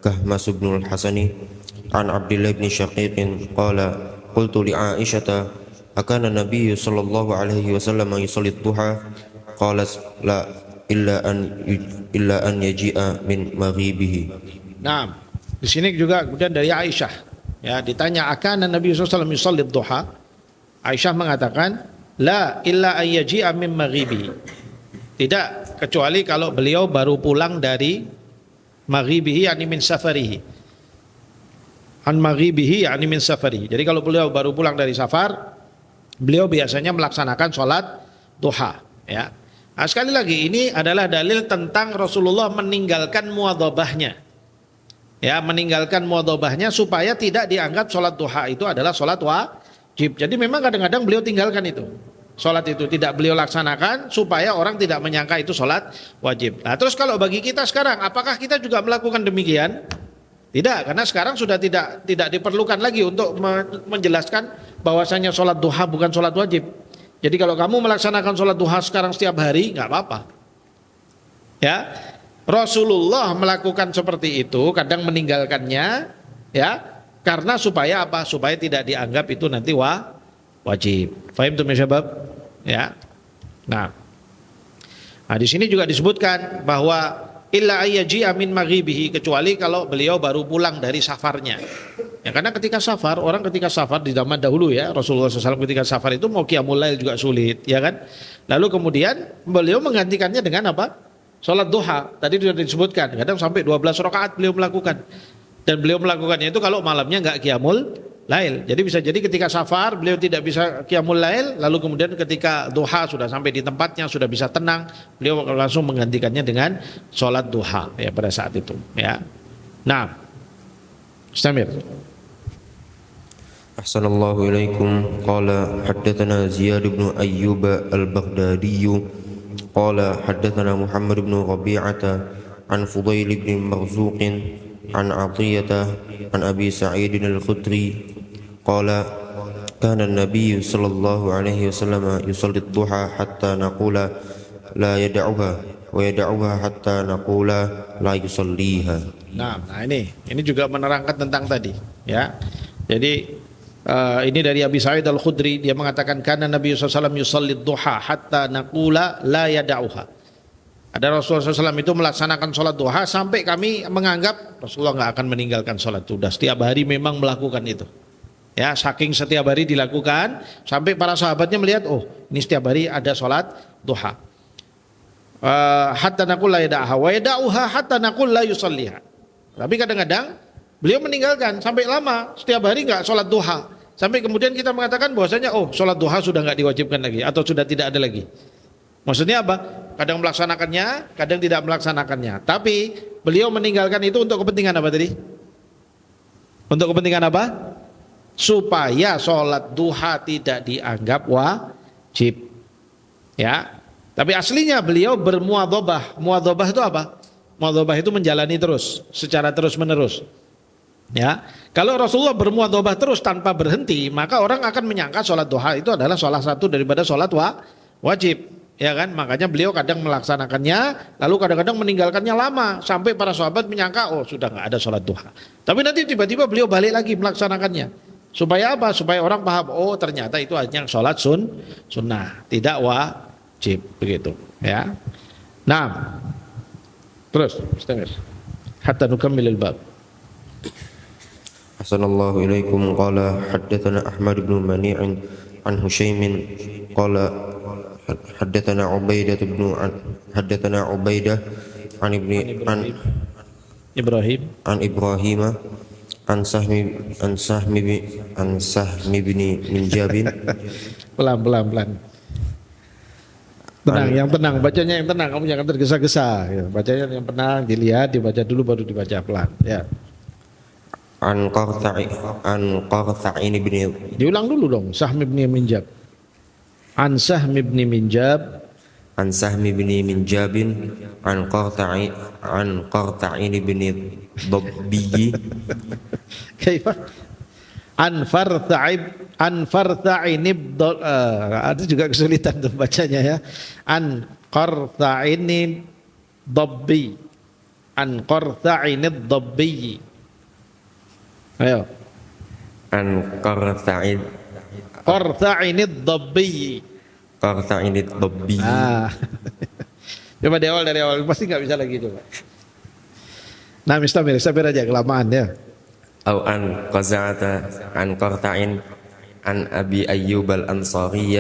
Speaker 2: Kahmas bin al-Hasani an Abdullah bin Syaqiq qala qultu li Aisyah akana Nabi sallallahu alaihi wasallam yusalli duha qalat la illa an yaji'a min maghibihi. Nah,
Speaker 1: di sini juga kemudian dari Aisyah, ya, ditanya akana Nabi sallallahu alaihi wasallam yusalli duha, Aisyah mengatakan la illa an yaji'a min maghibihi, tidak kecuali kalau beliau baru pulang dari maghibihi, yakni min safarihi, an maghibihi yakni min safarihi. Jadi kalau beliau baru pulang dari safar, beliau biasanya melaksanakan sholat duha, ya. Nah, sekali lagi ini adalah dalil tentang Rasulullah meninggalkan muadhabahnya. Ya, meninggalkan mudhabahnya supaya tidak dianggap sholat duha itu adalah sholat wajib. Jadi memang kadang-kadang beliau tinggalkan itu. Sholat itu tidak beliau laksanakan supaya orang tidak menyangka itu sholat wajib. Nah terus kalau bagi kita sekarang, apakah kita juga melakukan demikian? Tidak, karena sekarang sudah tidak diperlukan lagi untuk menjelaskan bahwasanya sholat duha bukan sholat wajib. Jadi kalau kamu melaksanakan sholat duha sekarang setiap hari, nggak apa-apa. Ya, Rasulullah melakukan seperti itu, kadang meninggalkannya, ya, karena supaya apa? Supaya tidak dianggap itu nanti wajib. Fahim tuh syabab? Ya. Nah, di sini juga disebutkan bahwa illa ayyaji amin maghibihi, kecuali kalau beliau baru pulang dari safarnya. Ya, karena ketika safar, orang ketika safar di zaman dahulu ya, Rasulullah SAW ketika safar itu mau qiyamul lail juga sulit, ya kan? Lalu kemudian beliau menggantikannya dengan apa? Sholat duha. Tadi sudah disebutkan, kadang sampai 12 rakaat beliau melakukan. Dan beliau melakukannya itu kalau malamnya enggak qiyamul lail. Jadi bisa jadi ketika safar beliau tidak bisa qiyamul lail, lalu kemudian ketika duha sudah sampai di tempatnya, sudah bisa tenang, beliau langsung menggantikannya dengan sholat duha ya pada saat itu, ya. Nah, istamir.
Speaker 2: Ahsanallahu ilaikum. Qala haddatsana Ziyad bin Ayyub al-Baghdadi qala haddatsana Muhammad bin Rabi'ah an Fudail bin Marzuq an Atiyah an Abi Sa'id al-Khudri qala kana an-nabiy sallallahu alaihi wasallam yusalli ad-duha hatta naqula la yad'uha wa yad'uha hatta naqula la yusalliha.
Speaker 1: Nah ini juga menerangkan tentang tadi, ya. Jadi ini dari Abi Sa'id al-Khudri, dia mengatakan kana Nabi sallallahu alaihi wasallam yusalli ad-duha hatta naqula la yad'uha. Ada Rasulullah SAW itu melaksanakan sholat duha sampai kami menganggap Rasulullah nggak akan meninggalkan sholat duha. Setiap hari memang melakukan itu. Ya, saking setiap hari dilakukan sampai para sahabatnya melihat, oh ini setiap hari ada sholat duha. Hatta naqul la yada'uha wa yada'uha hatta naqul la yusalliha. Tapi kadang-kadang beliau meninggalkan sampai lama, setiap hari nggak sholat duha. Sampai kemudian kita mengatakan bahwasanya oh sholat duha sudah nggak diwajibkan lagi atau sudah tidak ada lagi. Maksudnya apa? Kadang melaksanakannya, kadang tidak melaksanakannya. Tapi beliau meninggalkan itu untuk kepentingan apa tadi? Untuk kepentingan apa? Supaya sholat duha tidak dianggap wajib. Ya. Tapi aslinya beliau bermuadzabah. Muadzabah itu apa? Muadzabah itu menjalani terus, secara terus menerus. Ya. Kalau Rasulullah bermuadzabah terus tanpa berhenti, maka orang akan menyangka sholat duha itu adalah salah satu daripada sholat wajib. Ya kan, makanya beliau kadang melaksanakannya, lalu kadang-kadang meninggalkannya lama sampai para sahabat menyangka oh sudah nggak ada sholat duha. Tapi nanti tiba-tiba beliau balik lagi melaksanakannya. Supaya apa? Supaya orang paham oh ternyata itu hanya sholat sunnah, tidak wajib, begitu. Ya. Nah, terus setengah. Hatta nukammilil bab.
Speaker 2: Ahsanallahu ilaikum. Qala haddatsana Ahmad bin Mani' an Hushaym qala حدثنا عبيدة عن إبراهيم عن سهم بن منجاب.
Speaker 1: Pelan. Tenang, yang tenang, bacanya yang tenang, kamu jangan tergesa-gesa. Ya, bacanya yang tenang, dilihat, dibaca dulu baru dibaca pelan. Ya.
Speaker 2: An Qarta'in bin.
Speaker 1: Diulang dulu dong, Sahm bin Minjab. An Sahm bin Minjab.
Speaker 2: An Sahm bin Minjab an Qarta'in bin Dabbi.
Speaker 1: Kaifa? An Fartha'in ada juga kesulitan tuh bacanya ya. An Qarta'in Dabbi. An Qarta'in Dabbi. Ayo.
Speaker 2: An Qarta'in
Speaker 1: Dabbi.
Speaker 2: Dabbi.
Speaker 1: Coba dari awal pasti nggak bisa lagi coba. Nah, mistamir aja kelamaan ya.
Speaker 2: Au an Qaza'ata an Qarta'in an Abi Ayyub al-Ansari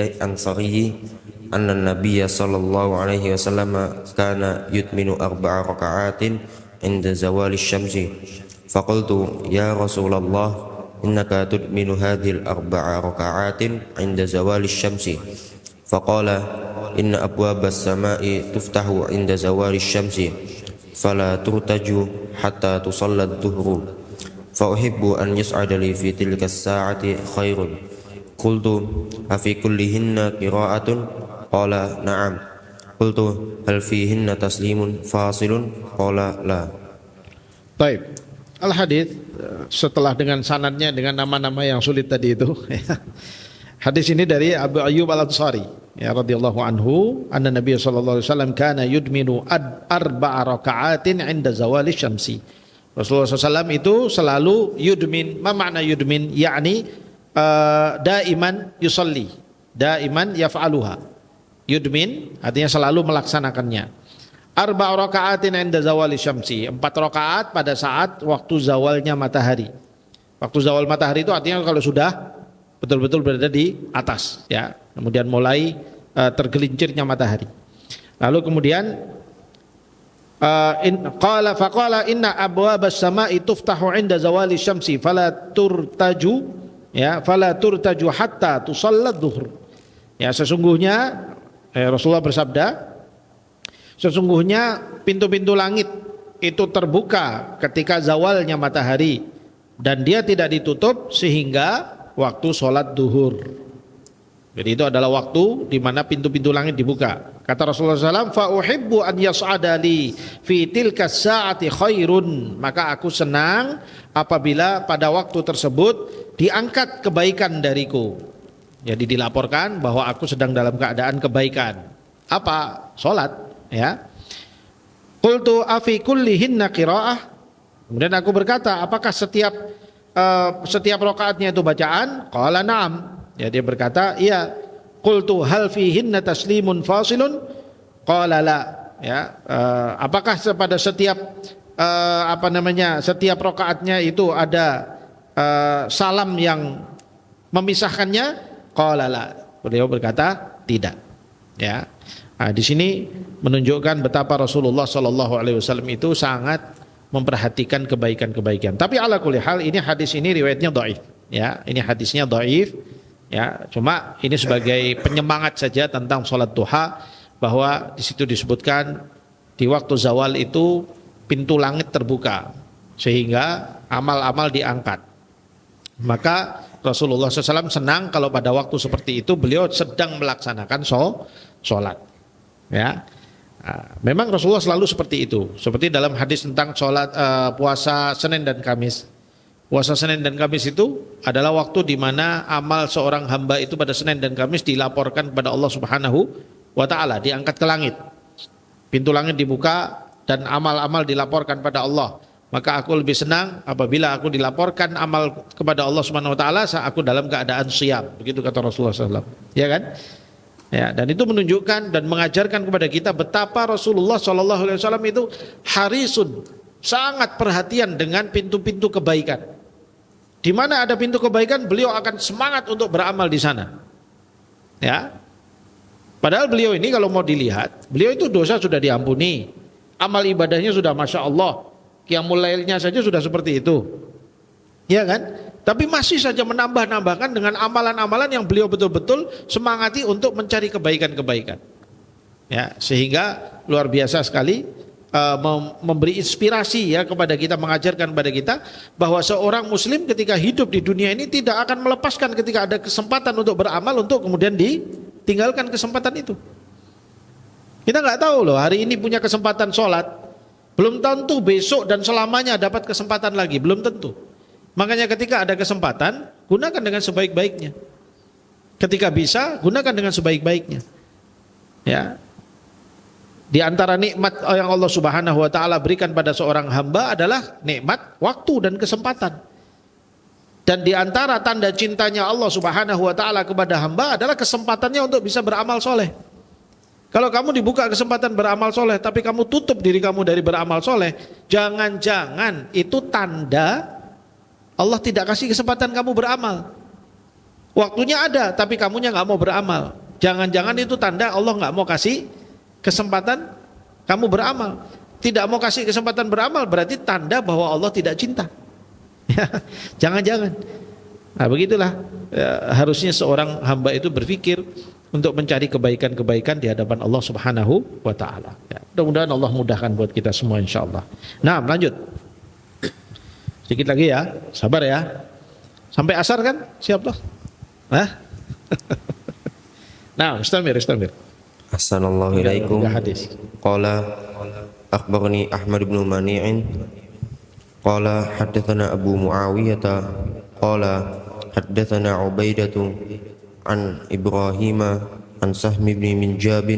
Speaker 2: anna an-nabiy sallallahu alaihi wasallam kana yutminu arba'a raka'atin inda zawali syamsi. Faqultu ya Rasulullah innaka tudminu hadhil arba'a raka'atin inda zawali syamsi. Faqala inna abwabas sama'i tuftahu inda zawali syamsi. فلا ترتج حتى تصلى الظهر فأحب أن يسعد لي في تلك الساعة خير قلت أفي كلهن قراءة قال نعم قلت هل فيهن تسليم فاصل قال لا.
Speaker 1: Baik, al-hadits setelah dengan sanadnya dengan nama-nama yang sulit tadi itu. Hadis ini dari Abu Ayyub Al-Ansari ya radhiyallahu anhu, anna Nabi sallallahu alaihi wasallam kana yudminu arba'a raka'atin 'inda zawali syamsi. Rasulullah SAW itu selalu yudmin. Ma makna yudmin? Yakni daiman yusalli, daiman yaf'aluha. Yudmin artinya selalu melaksanakannya. Arba' raka'atin 'inda zawali syamsi, 4 rakaat pada saat waktu zawalnya matahari. Waktu zawal matahari itu artinya kalau sudah betul-betul berada di atas ya. Kemudian mulai tergelincirnya matahari. Lalu kemudian faqala inna abwabas sama'i tuftahu 'inda zawali syamsi fala turtaju hatta tusalla dhuhr. Ya, sesungguhnya Rasulullah bersabda, sesungguhnya pintu-pintu langit itu terbuka ketika zawalnya matahari dan dia tidak ditutup sehingga waktu sholat duhur. Jadi itu adalah waktu di mana pintu-pintu langit dibuka. Kata Rasulullah SAW, fa uhibbu an yas'ada li fi tilka sa'ati khairun. Maka aku senang apabila pada waktu tersebut diangkat kebaikan dariku. Jadi dilaporkan bahwa aku sedang dalam keadaan kebaikan. Apa? Sholat. Ya. Qultu afi kullihinna qiraah. Kemudian aku berkata, apakah setiap rakaatnya itu bacaan? Qala na'am. Ya, dia berkata, iya. Qultu hal fihinna taslimun fasilun? Qala la. Ya, apakah pada setiap setiap rakaatnya itu ada salam yang memisahkannya? Qala la. Beliau berkata tidak. Ya. Nah, di sini menunjukkan betapa Rasulullah SAW itu sangat memperhatikan kebaikan-kebaikan. Tapi ala kulli hal ini hadis ini riwayatnya dhaif. Ya, ini hadisnya dhaif. Ya, cuma ini sebagai penyemangat saja tentang sholat duha, bahwa di situ disebutkan di waktu zawal itu pintu langit terbuka sehingga amal-amal diangkat. Maka Rasulullah SAW senang kalau pada waktu seperti itu beliau sedang melaksanakan sholat. Ya, memang Rasulullah selalu seperti itu. Seperti dalam hadis tentang sholat puasa Senin dan Kamis. Puasa Senin dan Kamis itu adalah waktu di mana amal seorang hamba itu pada Senin dan Kamis dilaporkan kepada Allah Subhanahu wa Ta'ala, diangkat ke langit. Pintu langit dibuka dan amal-amal dilaporkan pada Allah. Maka aku lebih senang apabila aku dilaporkan amal kepada Allah Subhanahu wa Ta'ala saat aku dalam keadaan siap. Begitu kata Rasulullah SAW. Ya kan? Ya, dan itu menunjukkan dan mengajarkan kepada kita betapa Rasulullah SAW itu harisun, sangat perhatian dengan pintu-pintu kebaikan. Di mana ada pintu kebaikan, beliau akan semangat untuk beramal di sana. Ya, padahal beliau ini kalau mau dilihat, beliau itu dosa sudah diampuni, amal ibadahnya sudah masya Allah, qiyamul lailnya saja sudah seperti itu, ya kan? Tapi masih saja menambah-nambahkan dengan amalan-amalan yang beliau betul-betul semangati untuk mencari kebaikan-kebaikan. Ya, sehingga luar biasa sekali memberi inspirasi ya kepada kita, mengajarkan kepada kita bahwa seorang muslim ketika hidup di dunia ini tidak akan melepaskan ketika ada kesempatan untuk beramal untuk kemudian ditinggalkan kesempatan itu. Kita nggak tahu loh, hari ini punya kesempatan sholat, belum tentu besok dan selamanya dapat kesempatan lagi, belum tentu. Makanya ketika ada kesempatan, gunakan dengan sebaik-baiknya. Ketika bisa, gunakan dengan sebaik-baiknya. Ya. Di antara nikmat yang Allah Subhanahu wa Ta'ala berikan pada seorang hamba adalah nikmat waktu dan kesempatan. Dan di antara tanda cintanya Allah Subhanahu wa Ta'ala kepada hamba adalah kesempatannya untuk bisa beramal soleh. Kalau kamu dibuka kesempatan beramal soleh tapi kamu tutup diri kamu dari beramal soleh, jangan-jangan itu tanda Allah tidak kasih kesempatan kamu beramal. Waktunya ada tapi kamunya gak mau beramal. Jangan-jangan itu tanda Allah gak mau kasih kesempatan kamu beramal. Tidak mau kasih kesempatan beramal berarti tanda bahwa Allah tidak cinta. Jangan-jangan. Nah begitulah ya, harusnya seorang hamba itu berpikir untuk mencari kebaikan-kebaikan di hadapan Allah Subhanahu wa taala. Ya, mudah-mudahan Allah mudahkan buat kita semua insyaallah. Nah, lanjut. Sedikit lagi ya, sabar ya. Sampai asar kan? Siap loh. Hah? Nah, istamir.
Speaker 2: Assalamualaikum ilaikum.
Speaker 1: Hadis.
Speaker 2: Qala akhbarani Ahmad bin Mani'in qala haddatsana Abu Muawiyah qala haddatsana Ubaidatu an Ibrahim an Sahmi bin Minjab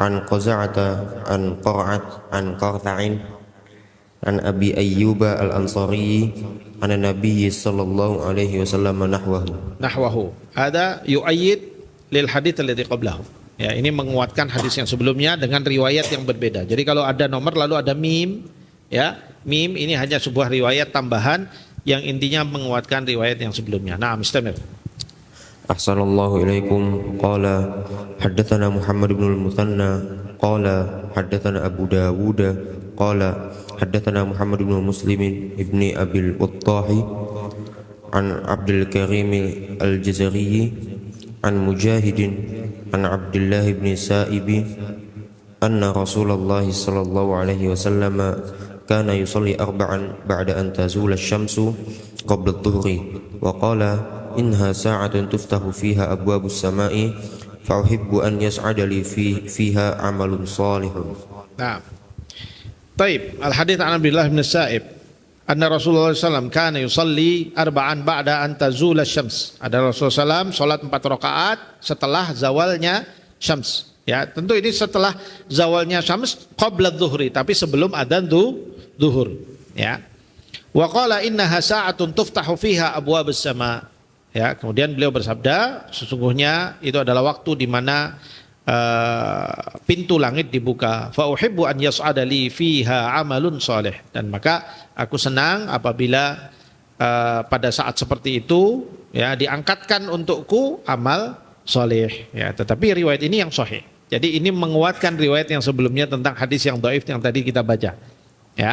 Speaker 2: an Qaza'ata an Qar'at an Qarta'in an Abi Ayyub al-Ansari an Nabi sallallahu alaihi wasallam nahwahu. Ada
Speaker 1: yu'ayyid lil hadits alladhi qablahu. Ya, ini menguatkan hadis yang sebelumnya dengan riwayat yang berbeda. Jadi kalau ada nomor lalu ada mim, ya, mim ini hanya sebuah riwayat tambahan yang intinya menguatkan riwayat yang sebelumnya. Nah, mustamir.
Speaker 2: Ahsanallahu ilaikum. Qala haddatsana Muhammad bin al-Muthanna qala haddatsana Abu Dawud qala haddatsana Muhammad bin Muslim ibni Abil Uttahi an Abdul Karim al-Jazari an Mujahidin an Abdullah bin Sa'ib anna Rasulullah sallallahu alaihi wasallam kana yusalli arba'an ba'da an tazula asy-syamsu qabla adh-dhuhri wa qala inha sa'atun tuftahu fiha abwabus sama'i fa uhibbu an yas'ada li fiha amalun salihun.
Speaker 1: Nah, Taib, al-hadits an Abdullah bin Sa'ib anna Rasulullah SAW kana yusalli arba'an ba'da an tazula syams. Ada Rasulullah SAW salat 4 rakaat setelah zawalnya syams. Ya, tentu ini setelah zawalnya syams qabla adh-dhuhri, tapi sebelum adzan zuhur. Ya. Wa qala innaha sa'atun tuftahu fiha abwabus sama'. Ya, kemudian beliau bersabda, sesungguhnya itu adalah waktu di mana pintu langit dibuka. Fa uhibbu an yas'ada li fiha amalun salih, dan maka aku senang apabila pada saat seperti itu ya diangkatkan untukku amal saleh. Ya, tetapi riwayat ini yang sahih. Jadi ini menguatkan riwayat yang sebelumnya tentang hadis yang dhaif yang tadi kita baca. Ya.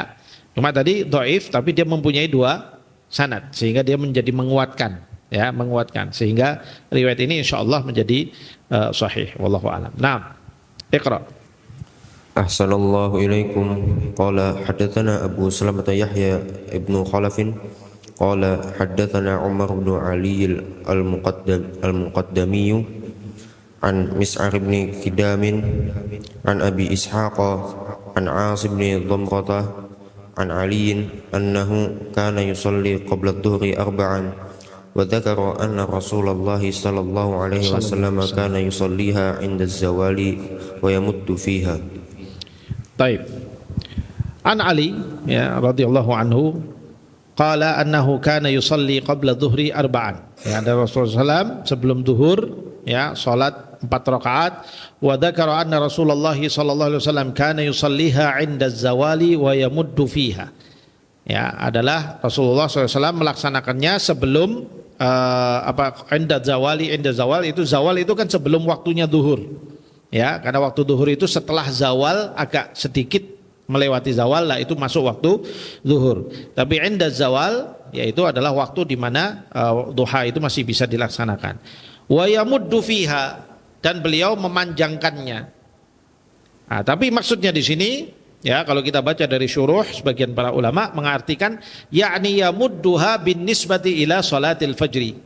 Speaker 1: Cuma tadi dhaif tapi dia mempunyai 2 sanad sehingga dia menjadi menguatkan. Ya, menguatkan sehingga riwayat ini insyaallah menjadi sahih. Wallahu a'lam. Naam. Iqra.
Speaker 2: Ahsanallahu ilaikum. Qala haddatsana Abu Salamah Yahya ibnu Khalafin qala haddatsana Umar bin Ali al-Muqaddami an Mis'ar bin Kidam an Abi Ishaq an Asim bin Dhamrata an Ali annahu kana yusalli qabla adh-dhuhri arba'an وذكر أن رسول الله صلى الله عليه وسلم كان يصليها عند الزوال ويمد فيها.
Speaker 1: طيب. عن علي رضي الله عنه قال أنه كان يصلي قبل الظهر 4. Ya, ada Rasulullah SAW sebelum zuhur ya salat 4 rakaat. Wa dzakara anna Rasulullah sallallahu alaihi wasallam kana yusalliha 'inda az-zawali wa yamuddu fiha. Ya, adalah Rasulullah SAW melaksanakannya sebelum inda zawal itu zawal itu kan sebelum waktunya zuhur. Ya, karena waktu zuhur itu setelah zawal agak sedikit melewati zawal lah itu masuk waktu zuhur. Tapi inda zawal yaitu adalah waktu di mana duha itu masih bisa dilaksanakan. Wa yamuddu fiha, dan beliau memanjangkannya. Nah, tapi maksudnya di sini ya, kalau kita baca dari syuruh sebagian para ulama mengartikan yakni yamudduha bin nisbati ila salatil fajri.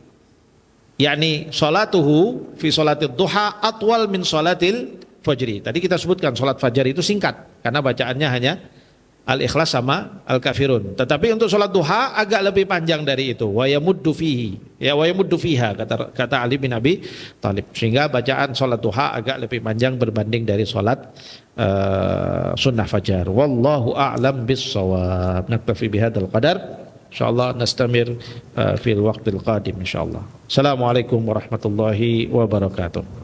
Speaker 1: Yakni salatuhu fi salatil duha atwal min salatil fajri. Tadi kita sebutkan salat fajar itu singkat karena bacaannya hanya Al-Ikhlas sama Al-Kafirun. Tetapi untuk salat duha agak lebih panjang dari itu. Wa yamuddu fihi. Ya, wa yamuddu fiha kata Ali bin Abi Thalib. Sehingga bacaan salat duha agak lebih panjang berbanding dari salat sunnah fajar. Wallahu a'lam bis-shawab. Naktafi bihadzal qadar. Insyaallah nastamir fil waqtil qadim insyaallah. Assalamualaikum warahmatullahi wabarakatuh.